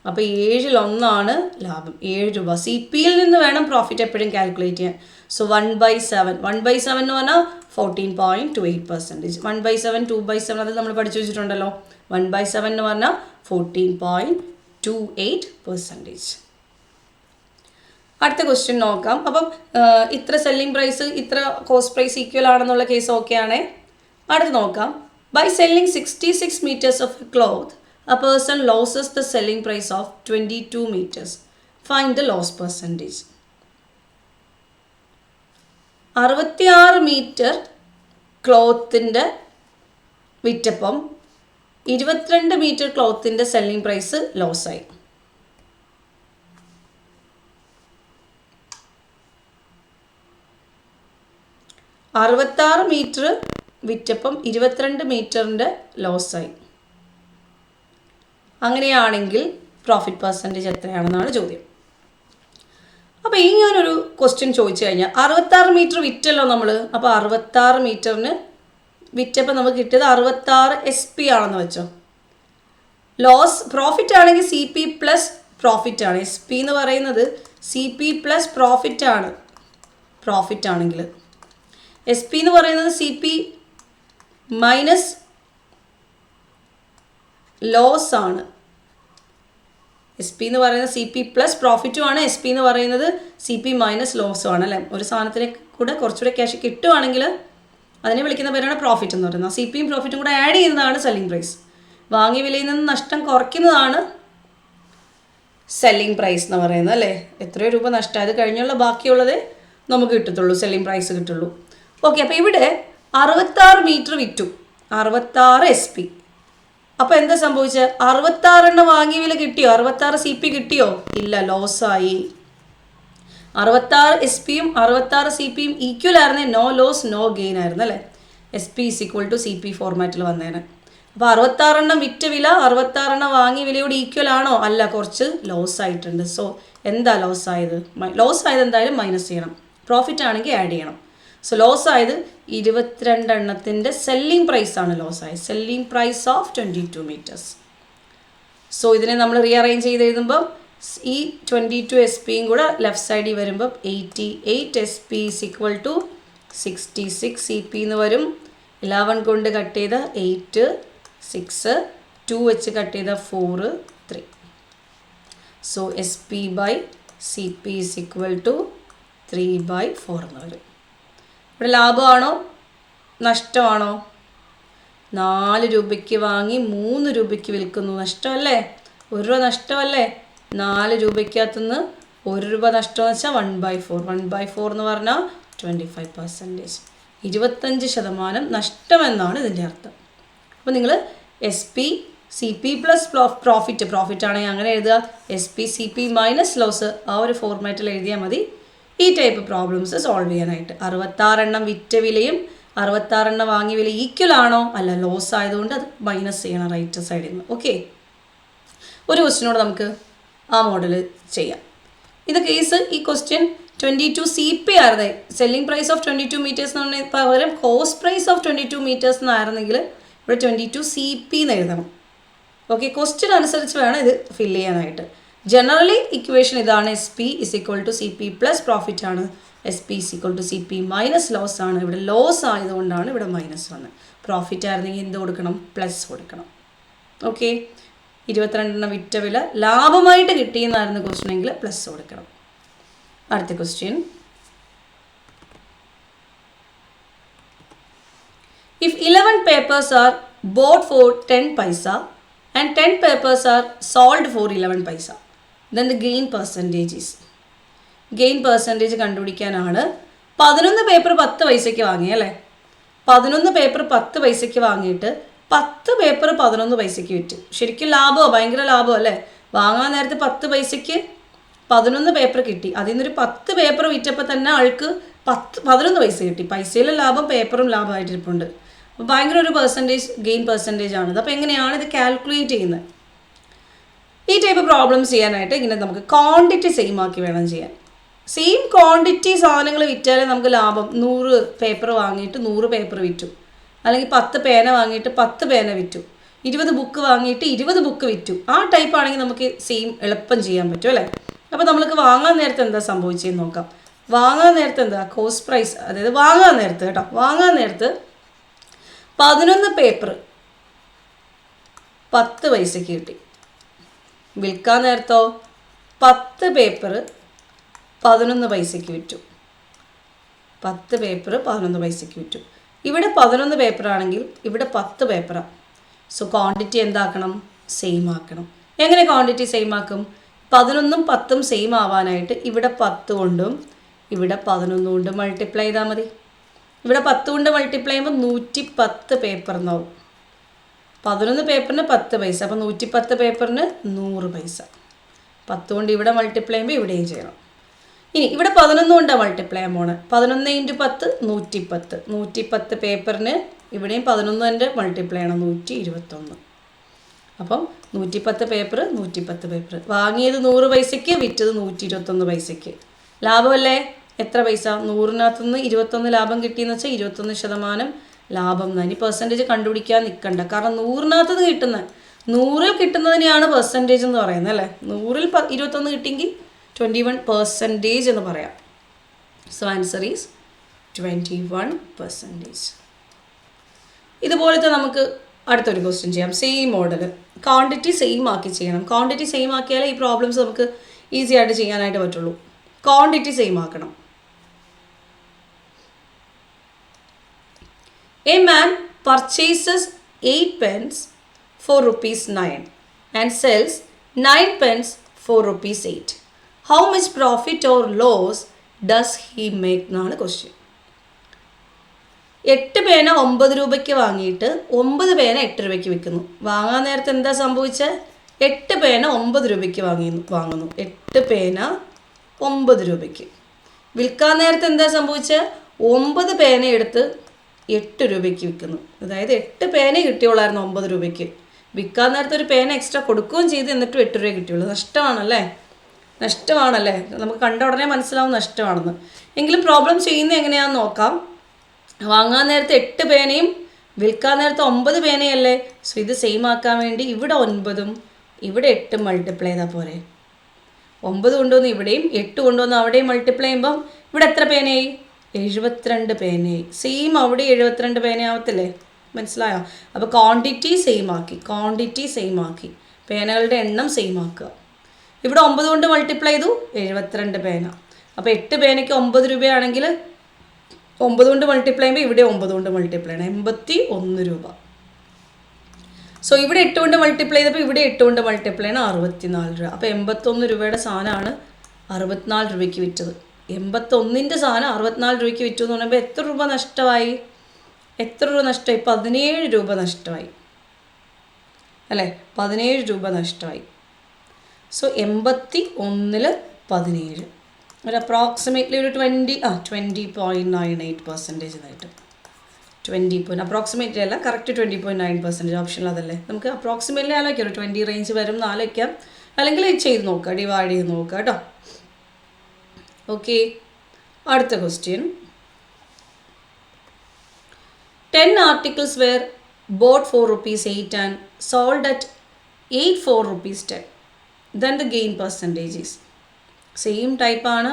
അപ്പോൾ 7-ൽ 1 ലാഭം, 7 രൂപ. CPയിൽ നിന്ന് വേണം പ്രോഫിറ്റ് എപ്പോഴും കാൽക്കുലേറ്റ് ചെയ്യാൻ. സോ 1/7 എന്ന് പറഞ്ഞാൽ 14.28%. 1/7 2/7 അത് നമ്മൾ പഠിച്ചു വെച്ചിട്ടുണ്ടല്ലോ. 1/7 എന്ന് പറഞ്ഞാൽ 14.28%. അടുത്ത ക്വസ്റ്റ്യൻ നോക്കാം. അപ്പം ഇത്ര സെല്ലിംഗ് പ്രൈസ് ഇത്ര കോസ്റ്റ് പ്രൈസ് ഈക്വൽ ആണെന്നുള്ള കേസ് ഓക്കെ ആണേ. അടുത്ത് നോക്കാം. By selling 66 meters of cloth a person loses the selling price of 22 meters. Find the loss percentage. 66 metre ക്ലോത്തിൻ്റെ വിറ്റപ്പം 22 മീറ്റർ ക്ലോത്തിൻ്റെ സെല്ലിംഗ് പ്രൈസ് ലോസായി. അറുപത്താറ് മീറ്റർ വിറ്റപ്പം 22 മീറ്ററിൻ്റെ ലോസായി. അങ്ങനെയാണെങ്കിൽ പ്രോഫിറ്റ് പെർസെൻറ്റേജ് എത്രയാണെന്നാണ് ചോദ്യം. അപ്പോൾ ഇങ്ങനൊരു ക്വസ്റ്റ്യൻ ചോദിച്ചു കഴിഞ്ഞാൽ 66 മീറ്റർ വിറ്റല്ലോ നമ്മൾ. അപ്പോൾ 66 മീറ്ററിന് വിറ്റപ്പോൾ നമുക്ക് കിട്ടിയത് 66 SP ആണെന്ന് വെച്ചോ. പ്രോഫിറ്റ് ആണെങ്കിൽ CP പ്ലസ് പ്രോഫിറ്റ് ആണ്. SP എന്ന് പറയുന്നത് CP പ്ലസ് പ്രോഫിറ്റ് ആണ്. പ്രോഫിറ്റ് ആണെങ്കിൽ SP എന്ന് പറയുന്നത് CP മൈനസ് ലോസ് ആണ്. SP എന്ന് പറയുന്നത് CP പ്ലസ് പ്രോഫിറ്റും ആണ്. SP എന്ന് പറയുന്നത് CP മൈനസ് ലോസും ആണ് അല്ലേ. ഒരു സാധനത്തിന് കൂടെ കുറച്ചുകൂടെ ക്യാഷ് കിട്ടുവാണെങ്കിൽ അതിനെ വിളിക്കുന്ന പേരാണ് പ്രോഫിറ്റ് എന്ന് പറയുന്നത്. CPയും പ്രോഫിറ്റും കൂടെ ആഡ് ചെയ്യുന്നതാണ് സെല്ലിംഗ് പ്രൈസ്. വാങ്ങിയ വിലയിൽ നിന്ന് നഷ്ടം കുറയ്ക്കുന്നതാണ് സെല്ലിംഗ് പ്രൈസ് എന്ന് പറയുന്നത് അല്ലേ. എത്രയോ രൂപ നഷ്ടമായത് കഴിഞ്ഞുള്ള ബാക്കിയുള്ളതേ നമുക്ക് കിട്ടത്തുള്ളൂ, സെല്ലിംഗ് പ്രൈസ് കിട്ടുള്ളൂ. ഓക്കെ, അപ്പോൾ ഇവിടെ 66 മീറ്റർ വിറ്റു, 66 SP. അപ്പോൾ എന്താ സംഭവിച്ചത്? 66 വാങ്ങിയ വില കിട്ടിയോ? 66 CP കിട്ടിയോ? ഇല്ല, ലോസായി. 66 SPയും 66 CPയും ഈക്വൽ ആയിരുന്നേ നോ ലോസ് നോ ഗെയിൻ ആയിരുന്നു അല്ലേ. SP = CP ഫോർമാറ്റിൽ വന്നേനെ. അപ്പോൾ 66 വിറ്റ വില 66 വാങ്ങിയ വിലയോട് ഈക്വൽ ആണോ? അല്ല, കുറച്ച് ലോസ് ആയിട്ടുണ്ട്. സോ എന്താ ലോസ് ആയത്? ലോസ് ആയത് എന്തായാലും മൈനസ് ചെയ്യണം. പ്രോഫിറ്റ് ആണെങ്കിൽ ആഡ് ചെയ്യണം. സോ ലോസ് ആയത് 22 സെല്ലിംഗ് പ്രൈസ് ആണ് ലോസ് ആയത്. Selling price of 22 metres. So ഇതിനെ നമ്മൾ റീഅറേഞ്ച് ചെയ്ത് എഴുതുമ്പം ഈ 22 SPയും കൂടെ ലെഫ്റ്റ് സൈഡിൽ വരുമ്പം 88 SP = 66 CP എന്ന് വരും. 11 കൊണ്ട് കട്ട് ചെയ്ത 8, 6, 2 വെച്ച് കട്ട് ചെയ്ത 4, 3. സോ SP/CP = 3/4 എന്ന് വരും. ഇവിടെ ലാഭമാണോ നഷ്ടമാണോ? 4 രൂപയ്ക്ക് വാങ്ങി 3 രൂപയ്ക്ക് വിൽക്കുന്നു, നഷ്ടമല്ലേ? 1 രൂപ നഷ്ടമല്ലേ? 4 രൂപയ്ക്കകത്തുനിന്ന് 1 രൂപ നഷ്ടമെന്ന് വെച്ചാൽ 1/4. 1/4 എന്ന് പറഞ്ഞാൽ 25%. 25% നഷ്ടമെന്നാണ് ഇതിൻ്റെ അർത്ഥം. അപ്പോൾ നിങ്ങൾ SP CP പ്ലസ് പ്രോഫിറ്റ് ആണെങ്കിൽ അങ്ങനെ എഴുതുക. SP CP മൈനസ് ലോസ് ആ ഒരു ഫോർമാറ്റിൽ എഴുതിയാൽ മതി ഈ ടൈപ്പ് പ്രോബ്ലംസ് സോൾവ് ചെയ്യാനായിട്ട്. 66 വിറ്റ വിലയും 66 വാങ്ങിയ വില ഈക്വൽ ആണോ? അല്ല, ലോസ് ആയതുകൊണ്ട് അത് മൈനസ് ചെയ്യണം റൈറ്റ് സൈഡിൽ നിന്ന്. ഓക്കെ, ഒരു ക്വസ്റ്റ്യനോട് നമുക്ക് ആ മോഡൽ ചെയ്യാം. ഇത് കേസ് ഈ ക്വസ്റ്റ്യൻ 22 CP ആയിരുന്നേ. സെല്ലിംഗ് പ്രൈസ് ഓഫ് 22 മീറ്റേഴ്സ് എന്ന് പറഞ്ഞാൽ പകരം കോസ്റ്റ് പ്രൈസ് ഓഫ് 22 മീറ്റേഴ്സ് എന്നായിരുന്നെങ്കിൽ ഇവിടെ 22 CP എന്ന് എഴുതണം. ഓക്കെ, ക്വസ്റ്റ്യൻ അനുസരിച്ച് വേണം ഇത് ഫില്ല് ചെയ്യാനായിട്ട്. ജനറലി ഇക്വേഷൻ ഇതാണ്. SP = CP പ്ലസ് പ്രോഫിറ്റ് ആണ്. SP = CP മൈനസ് ലോസ് ആണ്. ഇവിടെ ലോസ് ആയതുകൊണ്ടാണ് ഇവിടെ മൈനസ് വന്നത്. പ്രോഫിറ്റ് ആയിരുന്നെങ്കിൽ എന്ത് കൊടുക്കണം? പ്ലസ് കൊടുക്കണം. ഓക്കെ, 22 വിറ്റ വില ലാഭമായിട്ട് കിട്ടിയെന്നായിരുന്നു ക്വസ്റ്റ്യൻ എങ്കിൽ പ്ലസ് കൊടുക്കണം. അടുത്ത question, if 11 papers are bought for 10 paisa and 10 papers are sold for 11 paisa, then the gain percentage is. Gain percentage കണ്ടുപിടിക്കാനാണ് 11 പേപ്പർ 10 പൈസയ്ക്ക് വാങ്ങിയല്ലേ. 11 പേപ്പർ 10 പൈസയ്ക്ക് വാങ്ങിയിട്ട് 10 പേപ്പർ 11 പൈസയ്ക്ക് വിറ്റു. ശരിക്കും ലാഭമോ? ഭയങ്കര ലാഭമോ അല്ലേ. വാങ്ങാൻ നേരത്തെ 10 പൈസയ്ക്ക് 11 പേപ്പർ കിട്ടി. അതിൽ നിന്നൊരു 10 പേപ്പർ വിറ്റപ്പോൾ തന്നെ ആൾക്ക് 11 പൈസ കിട്ടി. പൈസയിലെ ലാഭം പേപ്പറും ലാഭമായിട്ടിരിപ്പുണ്ട്. അപ്പോൾ ഭയങ്കര ഒരു ഗെയിൻ പെർസെൻറ്റേജ് ആണിത്. അപ്പോൾ എങ്ങനെയാണ് ഇത് കാൽക്കുലേറ്റ് ചെയ്യുന്നത്? ഈ ടൈപ്പ് പ്രോബ്ലംസ് ചെയ്യാനായിട്ട് ഇങ്ങനെ നമുക്ക് ക്വാണ്ടിറ്റി സെയിം ആക്കി വേണം ചെയ്യാൻ. സെയിം ക്വാണ്ടിറ്റി സാധനങ്ങൾ വിറ്റാലേ നമുക്ക് ലാഭം. 100 പേപ്പർ വാങ്ങിയിട്ട് 100 പേപ്പർ വിറ്റു, അല്ലെങ്കിൽ 10 പേന വാങ്ങിയിട്ട് 10 പേന വിറ്റു, 20 ബുക്ക് വാങ്ങിയിട്ട് 20 ബുക്ക് വിറ്റു. ആ ടൈപ്പ് ആണെങ്കിൽ നമുക്ക് സെയിം എളുപ്പം ചെയ്യാൻ പറ്റും അല്ലേ. അപ്പോൾ നമ്മൾക്ക് വാങ്ങാൻ നേരത്തെ എന്താ സംഭവിച്ചതെന്ന് നോക്കാം. വാങ്ങാൻ നേരത്തെ എന്താ കോസ്റ്റ് പ്രൈസ്, അതായത് വാങ്ങാൻ നേരത്ത് കേട്ടോ, വാങ്ങാൻ നേരത്ത് 11 പേപ്പർ 10 പൈസയ്ക്ക് കിട്ടി. വിൽക്കാൻ നേരത്തോ 10 പേപ്പർ 11 പൈസയ്ക്ക് വിറ്റു. 10 പേപ്പർ 11 പൈസയ്ക്ക് വിറ്റു. ഇവിടെ 11 പേപ്പർ ആണെങ്കിൽ ഇവിടെ 10 പേപ്പറാണ്. So quantity എന്താക്കണം? സെയിം ആക്കണം. എങ്ങനെ ക്വാണ്ടിറ്റി സെയിം ആക്കും? 11ഉം 10ഉം സെയിം ആവാനായിട്ട് ഇവിടെ 10 കൊണ്ടും ഇവിടെ 11 കൊണ്ട് മൾട്ടിപ്ലൈ ചെയ്താൽ മതി. ഇവിടെ 10 കൊണ്ട് മൾട്ടിപ്ലൈ ചെയ്യുമ്പോൾ 110 പേപ്പർ എന്നാവും. 11 പേപ്പറിന് 10 പൈസ, അപ്പോൾ 110 പേപ്പറിന് 100 പൈസ. 10 കൊണ്ട് ഇവിടെ മൾട്ടിപ്ലൈ ചെയ്യുമ്പോൾ ഇവിടെയും ചെയ്യണം. ഇനി ഇവിടെ 11 കൊണ്ടാണ് മൾട്ടിപ്ലൈ ചെയ്യാൻ പോണത്. 11 × 10 110. 110 പേപ്പറിന് ഇവിടെയും 11 കൊണ്ട് മൾട്ടിപ്ലൈ ചെയ്യണം, 121. അപ്പം 110 പേപ്പർ 110 പേപ്പർ. വാങ്ങിയത് 100 പൈസയ്ക്ക്, വിറ്റത് 121 പൈസയ്ക്ക്. ലാഭമല്ലേ? എത്ര പൈസ? 100-നകത്തുനിന്ന് 21 ലാഭം കിട്ടിയെന്ന് വെച്ചാൽ 21% ലാഭം. ഇനി പെർസെൻറ്റേജ് കണ്ടുപിടിക്കാൻ നിൽക്കണ്ട, കാരണം 100-നകത്തുനിന്ന് കിട്ടുന്ന 100-ൽ കിട്ടുന്നതിനെയാണ് പെർസെൻറ്റേജ് എന്ന് പറയുന്നത് അല്ലേ. 100-ൽ 21 കിട്ടിയെങ്കിൽ 21% എന്ന് പറയാം. So answer is 21%. ഇതുപോലത്തെ നമുക്ക് അടുത്തൊരു ക്വസ്റ്റ്യൻ ചെയ്യാം. സെയിം മോഡൽ, ക്വാണ്ടിറ്റി സെയിം ആക്കി ചെയ്യണം. ക്വാണ്ടിറ്റി സെയിം ആക്കിയാലേ ഈ പ്രോബ്ലംസ് നമുക്ക് ഈസി ആയിട്ട് ചെയ്യാനായിട്ട് പറ്റുള്ളൂ. ക്വാണ്ടിറ്റി സെയിം ആക്കണം. A man purchases 8 pens for ₹9 and sells 9 pens for ₹8. How much profit or loss does he make? എന്നാണ് ക്വസ്റ്റ്യൻ. 8 പേന 9 രൂപയ്ക്ക് വാങ്ങിയിട്ട് 9 പേന 8 രൂപയ്ക്ക് വിൽക്കുന്നു. വാങ്ങാൻ നേരത്തെ എന്താ സംഭവിച്ചത്? 8 പേന 9 രൂപയ്ക്ക് വാങ്ങുന്നു. 8 പേന 9 രൂപയ്ക്ക്. വിൽക്കാൻ നേരത്തെ എന്താ സംഭവിച്ചത്? 9 പേന എടുത്ത് 8 രൂപയ്ക്ക് വിൽക്കുന്നു. അതായത് 8 പേന കിട്ടിയോളായിരുന്നു 9 രൂപയ്ക്ക്. വിൽക്കാൻ നേരത്തെ ഒരു പേന എക്സ്ട്രാ കൊടുക്കുകയും ചെയ്ത്, എന്നിട്ടും 8 രൂപ കിട്ടിയുള്ളൂ. നഷ്ടമാണല്ലേ. നമുക്ക് കണ്ട ഉടനെ മനസ്സിലാവും നഷ്ടമാണെന്ന്. എങ്കിലും പ്രോബ്ലം ചെയ്യുന്നത് എങ്ങനെയാണെന്ന് നോക്കാം. വാങ്ങാൻ നേരത്തെ 8 പേനയും വിൽക്കാൻ നേരത്തെ 9 പേനയല്ലേ. സോ ഇത് സെയിം ആക്കാൻ വേണ്ടി ഇവിടെ 9-ഉം ഇവിടെ 8-ഉം മൾട്ടിപ്ലൈ ചെയ്താൽ പോരെ. 9 കൊണ്ടുവന്ന് ഇവിടെയും 8 കൊണ്ടുവന്ന് അവിടെയും മൾട്ടിപ്ലൈ ചെയ്യുമ്പം ഇവിടെ എത്ര പേനയായി? 72 പേനയായി. സെയിം അവിടെ 72 പേനയാവത്തില്ലേ? മനസ്സിലായോ? അപ്പോൾ ക്വാണ്ടിറ്റി സെയിം ആക്കി പേനകളുടെ എണ്ണം സെയിം ആക്കുക. ഇവിടെ 9 കൊണ്ട് മൾട്ടിപ്ലൈ ചെയ്തു, 72 പേന. അപ്പോൾ 8 പേനയ്ക്ക് 9 രൂപയാണെങ്കിൽ 9 കൊണ്ട് മൾട്ടിപ്ലൈ ചെയ്യുമ്പോൾ ഇവിടെ 9 കൊണ്ട് മൾട്ടിപ്ലൈ ചെയ്യണം, 81 രൂപ. സോ ഇവിടെ 8 കൊണ്ട് മൾട്ടിപ്ലൈ ചെയ്തപ്പോൾ ഇവിടെ 8 കൊണ്ട് മൾട്ടിപ്ലൈ ചെയ്യണം, 64 രൂപ. അപ്പോൾ 81 രൂപയുടെ സാധനമാണ് 64 രൂപയ്ക്ക് വിറ്റത്. 81-ൻ്റെ സാധനം 64 രൂപയ്ക്ക് വിറ്റു എന്ന് പറയുമ്പോൾ എത്ര രൂപ നഷ്ടമായി? 17 രൂപ നഷ്ടമായി അല്ലേ. 17 രൂപ നഷ്ടമായി. സോ 81-ൽ 17 ഒരു അപ്രോക്സിമേറ്റ്ലി ഒരു 20.98% ആയിട്ട് 20 അപ്രോക്സിമേറ്റ്ലി അല്ല, കറക്റ്റ് 20.9% ഓപ്ഷനിൽ അതല്ലേ. നമുക്ക് അപ്രോക്സിമേറ്റ്ലി ആലോചിക്കാം, ഒരു 20 റേഞ്ച് വരും എന്ന് ആലോചിക്കാം. അല്ലെങ്കിൽ ഇത് ചെയ്ത് നോക്കുക, ഡിവൈഡ് ചെയ്ത് നോക്കുക കേട്ടോ. ഓക്കെ, അടുത്ത question. 10 articles were bought for ₹8 and sold at 8 for ₹10. Then the gain percentage is. Same ടൈപ്പാണ്.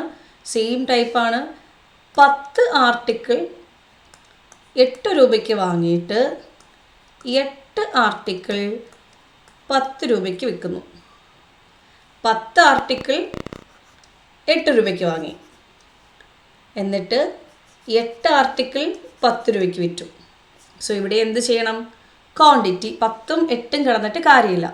10 ആർട്ടിക്കിൾ 8 രൂപയ്ക്ക് വാങ്ങിയിട്ട് 8 ആർട്ടിക്കിൾ 10 രൂപയ്ക്ക് വിൽക്കുന്നു. 10 ആർട്ടിക്കിൾ 8 രൂപയ്ക്ക് വാങ്ങി, എന്നിട്ട് 8 ആർട്ടിക്കിൾ 10 രൂപയ്ക്ക് വിറ്റു. സോ ഇവിടെ എന്ത് ചെയ്യണം? ക്വാണ്ടിറ്റി 10ഉം 8ഉം കിടന്നിട്ട് കാര്യമില്ല.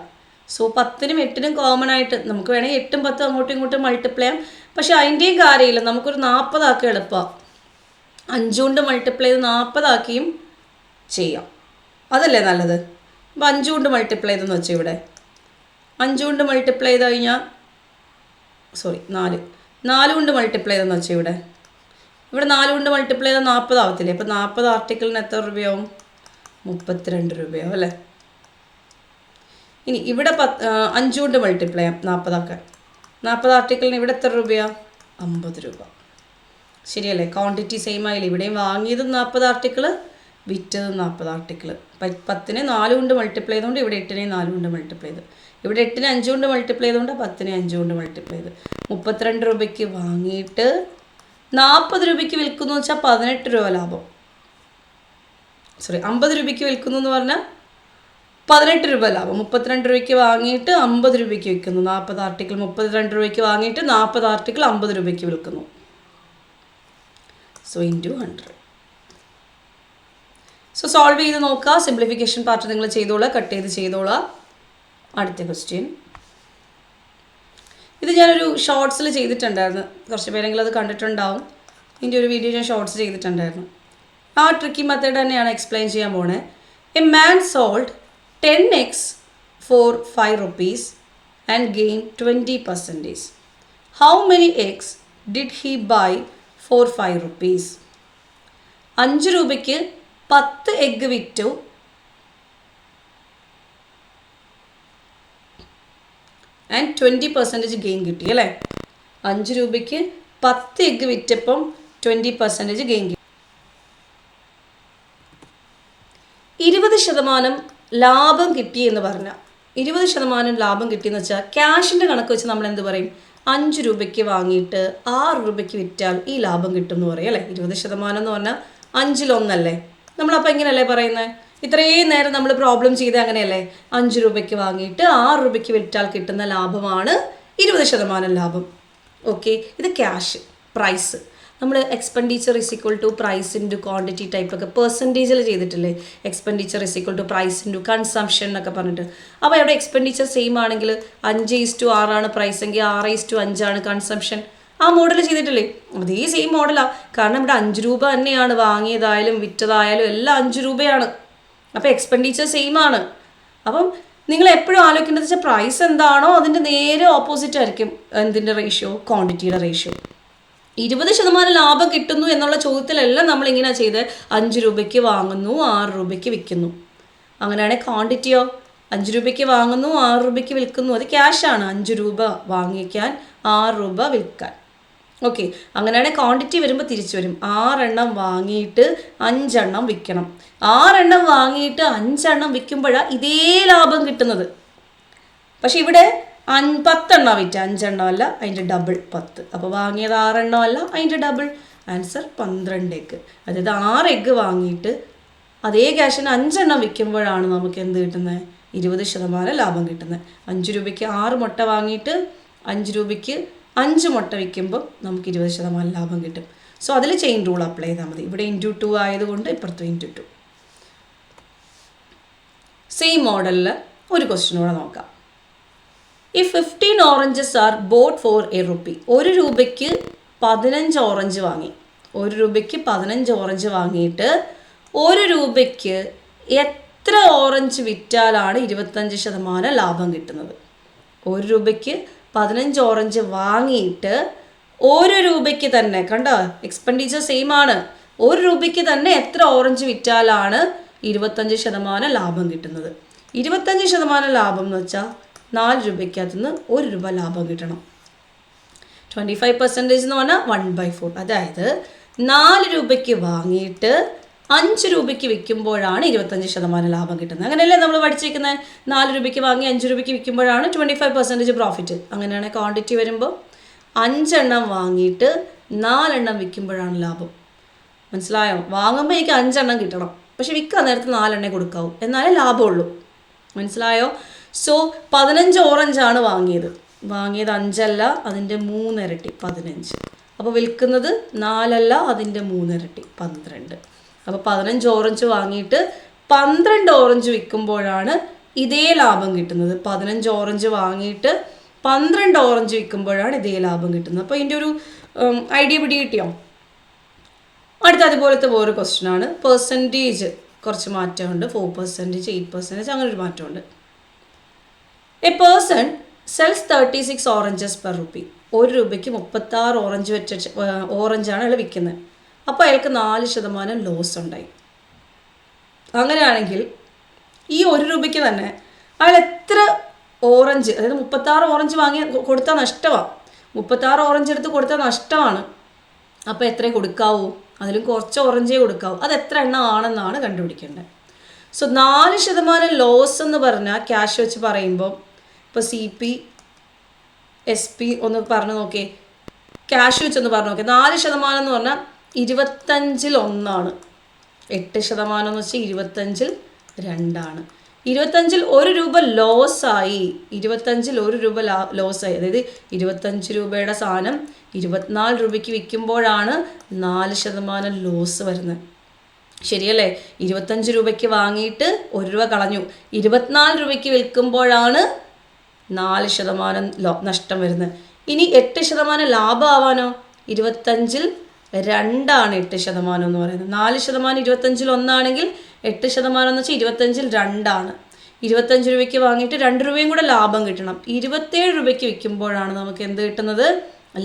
സോ 10-നും 8-നും കോമൺ ആയിട്ട് നമുക്ക് വേണമെങ്കിൽ 8ഉം 10ഉം അങ്ങോട്ടും ഇങ്ങോട്ടും മൾട്ടിപ്ലൈ ചെയ്യാം. പക്ഷേ അതിൻ്റെയും കാര്യമില്ല, നമുക്കൊരു 40 ആക്കി എളുപ്പമാണ്. 5 കൊണ്ട് മൾട്ടിപ്ലൈ ചെയ്ത് 40 ആക്കിയും ചെയ്യാം, അതല്ലേ നല്ലത്. അപ്പോൾ 5 കൊണ്ട് മൾട്ടിപ്ലൈ ചെയ്തെന്ന് വെച്ചാൽ ഇവിടെ 5 കൊണ്ട് മൾട്ടിപ്ലൈ ചെയ്ത് കഴിഞ്ഞാൽ 4 കൊണ്ട് മൾട്ടിപ്ലൈ ചെയ്തെന്ന് വെച്ചാൽ ഇവിടെ 4 കൊണ്ട് മൾട്ടിപ്ലൈ ചെയ്താൽ 40 ആവത്തില്ലേ. അപ്പോൾ 40 ആർട്ടിക്കിളിന് എത്ര രൂപയാവും? 32 രൂപയാവും അല്ലേ. ഇനി ഇവിടെ 5 കൊണ്ട് മൾട്ടിപ്ലൈ ചെയ്യാം 40 ആക്കാൻ. 40 ആർട്ടിക്കിളിന് ഇവിടെ എത്ര രൂപയാണ്? 50 രൂപ. ശരിയല്ലേ? ക്വാണ്ടിറ്റി സെയിം ആയില്ലേ. ഇവിടെയും വാങ്ങിയതും 40 ആർട്ടിക്കിൾ, വിറ്റതും 40 ആർട്ടിക്കിൾ. 10-നെ 4 കൊണ്ട് മൾട്ടിപ്ലൈ ചെയ്തുകൊണ്ട് ഇവിടെ 8-നെ 4 കൊണ്ട് മൾട്ടിപ്ലൈ ചെയ്ത്, ഇവിടെ 8-നെ 5 കൊണ്ട് മൾട്ടിപ്ലൈ ചെയ്തുകൊണ്ട് 10-നെ 5 കൊണ്ട് മൾട്ടിപ്ലൈ ചെയ്ത് 32 രൂപയ്ക്ക് വാങ്ങിയിട്ട് 40 രൂപയ്ക്ക് വിൽക്കുന്നു വെച്ചാൽ 18 രൂപ ലാഭം. 50 രൂപയ്ക്ക് വിൽക്കുന്നു എന്ന് പറഞ്ഞാൽ 18 രൂപ ലാഭം. 32 രൂപയ്ക്ക് വാങ്ങിയിട്ട് 50 രൂപയ്ക്ക് വിൽക്കുന്നു. 40 ആർട്ടിക്കിൾ 32 രൂപയ്ക്ക് വാങ്ങിയിട്ട് 40 ആർട്ടിക്കിൾ 50 രൂപയ്ക്ക് വിൽക്കുന്നു. So into 100. സോ സോൾവ് ചെയ്ത് നോക്കുക. സിംപ്ലിഫിക്കേഷൻ പാർട്ട് നിങ്ങൾ ചെയ്തോളാം, കട്ട് ചെയ്ത് ചെയ്തോളാം. അടുത്ത ക്വസ്റ്റ്യൻ. ഇത് ഞാനൊരു ഷോർട്സിൽ ചെയ്തിട്ടുണ്ടായിരുന്നു, കുറച്ച് പേരെങ്കിലും അത് കണ്ടിട്ടുണ്ടാവും. ഇതിൻ്റെ ഒരു വീഡിയോ ഞാൻ ഷോർട്സ് ചെയ്തിട്ടുണ്ടായിരുന്നു. ആ ട്രിക്കി മെത്തേഡ് തന്നെയാണ് എക്സ്പ്ലെയിൻ ചെയ്യാൻ പോണേ. A man sold 10 eggs for 5 rupees and gained 20%. How many eggs did he buy for 5 rupees? 5 രൂപയ്ക്ക് 10 എഗ്ഗ് വിറ്റു. ആൻഡ് 20% ഗെയിൻ കിട്ടി അല്ലേ? 5 രൂപയ്ക്ക് 10 എഗ്ഗ് വിറ്റപ്പം 20% ഗെയിൻ കിട്ടി. 20% ലാഭം കിട്ടി എന്ന് പറഞ്ഞാൽ 20% ലാഭം കിട്ടിയെന്ന് വെച്ചാൽ ക്യാഷിൻ്റെ കണക്ക് വെച്ച് നമ്മൾ എന്ത് പറയും? 5 രൂപയ്ക്ക് വാങ്ങിയിട്ട് 6 രൂപയ്ക്ക് വിറ്റാൽ ഈ ലാഭം കിട്ടും എന്ന് പറയും അല്ലേ? 20% എന്ന് പറഞ്ഞാൽ 5-1 നമ്മളപ്പോൾ എങ്ങനെയല്ലേ പറയുന്നത്? ഇത്രയും നേരം നമ്മൾ പ്രോബ്ലം ചെയ്ത് അങ്ങനെയല്ലേ? 5 രൂപയ്ക്ക് വാങ്ങിയിട്ട് 6 രൂപയ്ക്ക് വിറ്റാൽ കിട്ടുന്ന ലാഭമാണ് 20% ലാഭം. ഓക്കെ, ഇത് ക്യാഷ് പ്രൈസ്. നമ്മൾ expenditure is equal to price into quantity ടൈപ്പൊക്കെ പെർസെൻറ്റേജിൽ ചെയ്തിട്ടില്ലേ? Expenditure is equal to price into consumption എന്നൊക്കെ പറഞ്ഞിട്ട്. അപ്പോൾ അവിടെ എക്സ്പെൻഡിച്ചർ സെയിം ആണെങ്കിൽ 5:6 ആണ് പ്രൈസ് എങ്കിൽ 6:5 ആണ് കൺസംഷൻ. ആ മോഡൽ ചെയ്തിട്ടില്ലേ? അതേ സെയിം മോഡലാണ്. കാരണം ഇവിടെ 5 രൂപ തന്നെയാണ്, വാങ്ങിയതായാലും വിറ്റതായാലും എല്ലാം 5 രൂപയാണ്. അപ്പോൾ എക്സ്പെൻഡിച്ചർ സെയിം ആണ്. അപ്പം നിങ്ങൾ എപ്പോഴും ആലോചിക്കേണ്ടത് വെച്ചാൽ പ്രൈസ് എന്താണോ അതിൻ്റെ നേരെ ഓപ്പോസിറ്റ് ആയിരിക്കും എന്തിൻ്റെ റേഷ്യോ? ക്വാണ്ടിറ്റിയുടെ റേഷ്യോ. 20% ലാഭം കിട്ടുന്നു എന്നുള്ള ചോദ്യത്തിലെല്ലാം നമ്മളിങ്ങനെ ചെയ്ത് 5 രൂപയ്ക്ക് വാങ്ങുന്നു 6 രൂപയ്ക്ക് വിൽക്കുന്നു. അങ്ങനെയാണെങ്കിൽ ക്വാണ്ടിറ്റിയോ? 5 രൂപയ്ക്ക് വാങ്ങുന്നു 6 രൂപയ്ക്ക് വിൽക്കുന്നു. അത് ക്യാഷാണ്. 5 രൂപ വാങ്ങിക്കാൻ 6 രൂപ വിൽക്കാൻ. ഓക്കെ, അങ്ങനെയാണെങ്കിൽ ക്വാണ്ടിറ്റി വരുമ്പോൾ തിരിച്ചു വരും. 6 എണ്ണം വാങ്ങിയിട്ട് 5 എണ്ണം വിൽക്കണം. 6 എണ്ണം വാങ്ങിയിട്ട് 5 എണ്ണം വിൽക്കുമ്പോഴാണ് ഇതേ ലാഭം കിട്ടുന്നത്. പക്ഷെ ഇവിടെ 10 എണ്ണം വിറ്റ 5 എണ്ണമല്ല, അതിൻ്റെ ഡബിൾ 10. അപ്പോൾ വാങ്ങിയത് 6 എണ്ണമല്ല, അതിൻ്റെ ഡബിൾ. Answer 12 egg. അതായത് 6 എഗ്ഗ് വാങ്ങിയിട്ട് അതേ ക്യാഷിന് 5 എണ്ണം വിൽക്കുമ്പോഴാണ് നമുക്ക് എന്ത് കിട്ടുന്നത്? 20% ലാഭം കിട്ടുന്നത്. 5 രൂപയ്ക്ക് 6 മുട്ട വാങ്ങിയിട്ട് 5 രൂപയ്ക്ക് 5 മുട്ട വിൽക്കുമ്പോൾ നമുക്ക് 20% ലാഭം കിട്ടും. സോ അതിൽ ചെയിൻ റൂൾ അപ്ലൈ ചെയ്താൽ മതി. ഇവിടെ × 2 ആയതുകൊണ്ട് ഇപ്പുറത്തും × 2. സെയിം മോഡലിൽ ഒരു ക്വസ്റ്റ്യൻ കൂടെ നോക്കാം. If 15 oranges are bought for ₹1, 1 രൂപയ്ക്ക് 15 ഓറഞ്ച് വാങ്ങി. 1 രൂപയ്ക്ക് 15 ഓറഞ്ച് വാങ്ങിയിട്ട് 1 രൂപയ്ക്ക് എത്ര ഓറഞ്ച് വിറ്റാലാണ് 25% ലാഭം കിട്ടുന്നത്? 1 രൂപയ്ക്ക് 15 ഓറഞ്ച് വാങ്ങിയിട്ട് 1 രൂപയ്ക്ക് തന്നെ, കണ്ടോ എക്സ്പെൻഡിച്ചർ സെയിം ആണ്, 1 രൂപയ്ക്ക് തന്നെ എത്ര ഓറഞ്ച് വിറ്റാലാണ് 25% ലാഭം കിട്ടുന്നത്? 25% ലാഭം എന്ന് വെച്ചാൽ 4 രൂപയ്ക്കകത്ത് നിന്ന് 1 രൂപ ലാഭം കിട്ടണം. 25% എന്ന് പറഞ്ഞാൽ 1/4. അതായത് 4 രൂപയ്ക്ക് വാങ്ങിയിട്ട് 5 രൂപയ്ക്ക് വിൽക്കുമ്പോഴാണ് 25% ലാഭം കിട്ടുന്നത്. അങ്ങനെയല്ലേ നമ്മൾ പഠിച്ചിരിക്കുന്നത്? 4 രൂപയ്ക്ക് വാങ്ങി 5 രൂപയ്ക്ക് വിൽക്കുമ്പോഴാണ് 25% പ്രോഫിറ്റ്. അങ്ങനെയാണ് ക്വാണ്ടിറ്റി വരുമ്പോൾ 5 എണ്ണം വാങ്ങിയിട്ട് 4 എണ്ണം വിൽക്കുമ്പോഴാണ് ലാഭം. മനസ്സിലായോ? വാങ്ങുമ്പോൾ എനിക്ക് 5 എണ്ണം കിട്ടണം, പക്ഷെ വിൽക്കാൻ നേരത്ത് 4 എണ്ണേ കൊടുക്കാവൂ, എന്നാലേ ലാഭമുള്ളൂ. മനസ്സിലായോ? സോ 15 ഓറഞ്ചാണ് വാങ്ങിയത് 5 അല്ല, അതിൻ്റെ 3 ഇരട്ടി 15. അപ്പോൾ വിൽക്കുന്നത് 4 അല്ല, അതിൻ്റെ 3 ഇരട്ടി 12. അപ്പോൾ 15 ഓറഞ്ച് വാങ്ങിയിട്ട് 12 ഓറഞ്ച് വിൽക്കുമ്പോഴാണ് ഇതേ ലാഭം കിട്ടുന്നത്. 15 ഓറഞ്ച് വാങ്ങിയിട്ട് 12 ഓറഞ്ച് വിൽക്കുമ്പോഴാണ് ഇതേ ലാഭം കിട്ടുന്നത്. അപ്പോൾ ഇതിൻ്റെ ഒരു ഐഡിയ പിടി കിട്ടിയോ? അടുത്ത അതുപോലത്തെ വേറൊരു ക്വസ്റ്റ്യനാണ്. പെർസെൻറ്റേജ് കുറച്ച് മാറ്റമുണ്ട്. 4%, 8%, അങ്ങനെ ഒരു മാറ്റമുണ്ട്. A person cells 36 oranges per rupee. 1 രൂപയ്ക്ക് 36 ഓറഞ്ചാണ് അയാൾ വിൽക്കുന്നത്. അപ്പോൾ അയാൾക്ക് 4% ലോസ് ഉണ്ടായി. അങ്ങനെയാണെങ്കിൽ ഈ 1 രൂപയ്ക്ക് തന്നെ അയാൾ എത്ര ഓറഞ്ച്, അതായത് 36 ഓറഞ്ച് വാങ്ങി കൊടുത്താൽ നഷ്ടമാണ്. 36 ഓറഞ്ച് എടുത്ത് കൊടുത്താൽ നഷ്ടമാണ്. അപ്പോൾ എത്രയേ കൊടുക്കാവൂ? അതിലും കുറച്ച് ഓറഞ്ചേ കൊടുക്കാവൂ. അത് എത്ര എണ്ണം ആണെന്നാണ് കണ്ടുപിടിക്കേണ്ടത്. സോ 4% ലോസ് എന്ന് പറഞ്ഞാൽ ക്യാഷ് വെച്ച് പറയുമ്പോൾ ഇപ്പോൾ CP SP ഒന്ന് പറഞ്ഞു നോക്കിയേ, ക്യാഷ് വെച്ചൊന്ന് പറഞ്ഞു നോക്കിയേ. 4% എന്ന് പറഞ്ഞാൽ 25-ൽ 1 8% എന്ന് വെച്ചാൽ 25-ൽ 2. 25-ൽ 1 രൂപ ലോസായി. 25-ൽ 1 രൂപ ലോസായി. അതായത് 25 രൂപയുടെ സാധനം 24 രൂപയ്ക്ക് വിൽക്കുമ്പോഴാണ് 4% ലോസ് വരുന്നത്. ശരിയല്ലേ? 25 രൂപയ്ക്ക് വാങ്ങിയിട്ട് 1 രൂപ കളഞ്ഞു. 24 രൂപയ്ക്ക് വിൽക്കുമ്പോഴാണ് 4% നഷ്ടം വരുന്നത്. ഇനി 8% ലാഭമാവാനോ? 25-ൽ 2 8% എന്ന് പറയുന്നത്. 4% 25-ൽ 1 8% എന്ന് വെച്ചാൽ 25-ൽ 2. 25 രൂപയ്ക്ക് വാങ്ങിയിട്ട് 2 രൂപയും കൂടെ ലാഭം കിട്ടണം. 27 രൂപയ്ക്ക് വിൽക്കുമ്പോഴാണ് നമുക്ക് എന്ത് കിട്ടുന്നത്?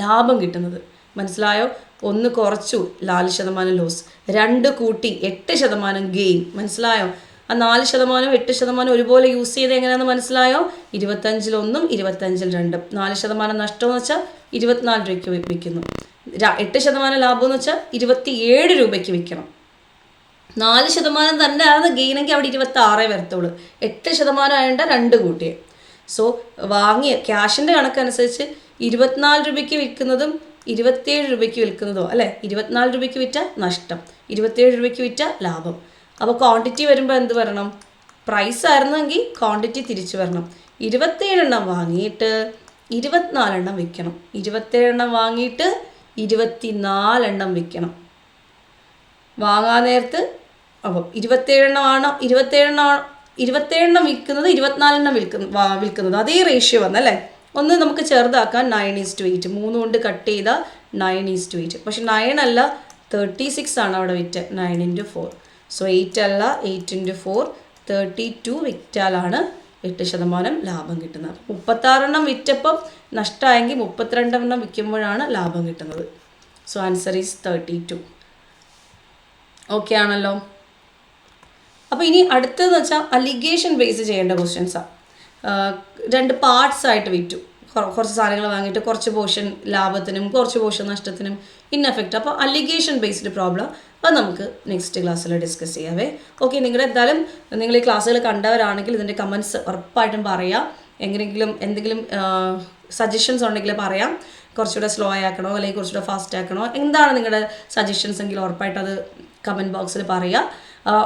ലാഭം കിട്ടുന്നത്. മനസ്സിലായോ? 1 കുറച്ചു 4% ലോസ്, 2 കൂട്ടി 8% ഗെയിൻ. മനസ്സിലായോ? ആ 4%, 8% ഒരുപോലെ യൂസ് ചെയ്ത് എങ്ങനെയാണെന്ന് മനസ്സിലായോ? 25-ൽ 1, 25-ൽ 2. 4% നഷ്ടം എന്ന് വെച്ചാൽ 24 രൂപയ്ക്ക് വിൽക്കുന്നു. 8% ലാഭം എന്ന് വെച്ചാൽ 27 രൂപയ്ക്ക് വിൽക്കണം. 4% തന്നെയാണ് ഗെയിനെങ്കിൽ അവിടെ 26 വരത്തുള്ളൂ. 8% ആയതുകൊണ്ട് 2 കൂട്ടിയേ. സോ വാങ്ങിയ ക്യാഷിൻ്റെ കണക്കനുസരിച്ച് 24 രൂപയ്ക്ക് വിൽക്കുന്നതും 27 രൂപയ്ക്ക് വിൽക്കുന്നതോ അല്ലേ? 24 രൂപയ്ക്ക് വിറ്റ നഷ്ടം, 27 രൂപയ്ക്ക് വിറ്റ ലാഭം. അപ്പോൾ ക്വാണ്ടിറ്റി വരുമ്പോൾ എന്ത് വരണം? പ്രൈസ് ആയിരുന്നെങ്കിൽ ക്വാണ്ടിറ്റി തിരിച്ചു വരണം. 27 എണ്ണം വാങ്ങിയിട്ട് 24 എണ്ണം വിൽക്കണം. 27 എണ്ണം വാങ്ങിയിട്ട് 24 എണ്ണം വിൽക്കണം. വാങ്ങാൻ നേരത്ത് അപ്പം 27 എണ്ണമാണോ 27 എണ്ണം വിൽക്കുന്നത്, 24 എണ്ണം വിൽക്കുന്നത് അതേ റേഷ്യോ വന്നല്ലേ? ഒന്ന് നമുക്ക് ചെറുതാക്കാൻ 9:8, 3 കൊണ്ട് കട്ട് ചെയ്ത 9:8. പക്ഷെ 9 അല്ല 36 ആണ് അവിടെ വിറ്റ്, 9 × 4. സോ 8 അല്ല 8 × 4 32 വിറ്റാലാണ് 8% ലാഭം കിട്ടുന്നത്. 36 എണ്ണം വിറ്റപ്പം നഷ്ടമായെങ്കിൽ 32 എണ്ണം വിൽക്കുമ്പോഴാണ് ലാഭം കിട്ടുന്നത്. So answer is 32. ഓക്കെ ആണല്ലോ? അപ്പോൾ ഇനി അടുത്തതെന്ന് വെച്ചാൽ അലിഗേഷൻ ബേസ് ചെയ്യേണ്ട ക്വസ്റ്റ്യൻസാണ്. 2 പാർട്സ് ആയിട്ട് വിറ്റു. കുറച്ച് സാധനങ്ങൾ വാങ്ങിയിട്ട് കുറച്ച് പോർഷൻ ലാഭത്തിനും കുറച്ച് പോർഷൻ നഷ്ടത്തിനും ഇൻ എഫക്റ്റ്. അപ്പോൾ അലിഗേഷൻ ബേസ്ഡ് പ്രോബ്ലം അത് നമുക്ക് നെക്സ്റ്റ് ക്ലാസ്സിൽ ഡിസ്കസ് ചെയ്യാവേ. ഓക്കെ, എന്തായാലും നിങ്ങൾ ഈ ക്ലാസ്സുകൾ കണ്ടവരാണെങ്കിൽ ഇതിൻ്റെ കമൻറ്റ്സ് ഉറപ്പായിട്ടും പറയാം. എന്തെങ്കിലും സജഷൻസ് ഉണ്ടെങ്കിൽ പറയാം. കുറച്ചുകൂടെ സ്ലോ ആക്കണോ അല്ലെങ്കിൽ കുറച്ചുകൂടെ ഫാസ്റ്റ് ആക്കണോ, എന്താണ് നിങ്ങളുടെ സജഷൻസ് എങ്കിൽ ഉറപ്പായിട്ട് അത് കമൻറ്റ് ബോക്സിൽ പറയുക.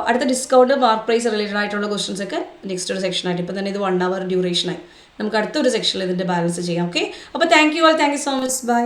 അടുത്ത ഡിസ്കൗണ്ട്, മാർക്ക് പ്രൈസ് റിലേറ്റഡ് ആയിട്ടുള്ള ക്വസ്റ്റ്യൻസ് ഒക്കെ നെക്സ്റ്റ് ഒരു സെക്ഷനായിട്ട്, ഇപ്പം തന്നെ ഇത് 1 hour ഡ്യൂറേഷനായി, നമുക്ക് അടുത്തൊരു സെക്ഷനിൽ ഇതിൻ്റെ ബാലൻസ് ചെയ്യാം. ഓക്കെ, അപ്പോൾ thank you so much. By.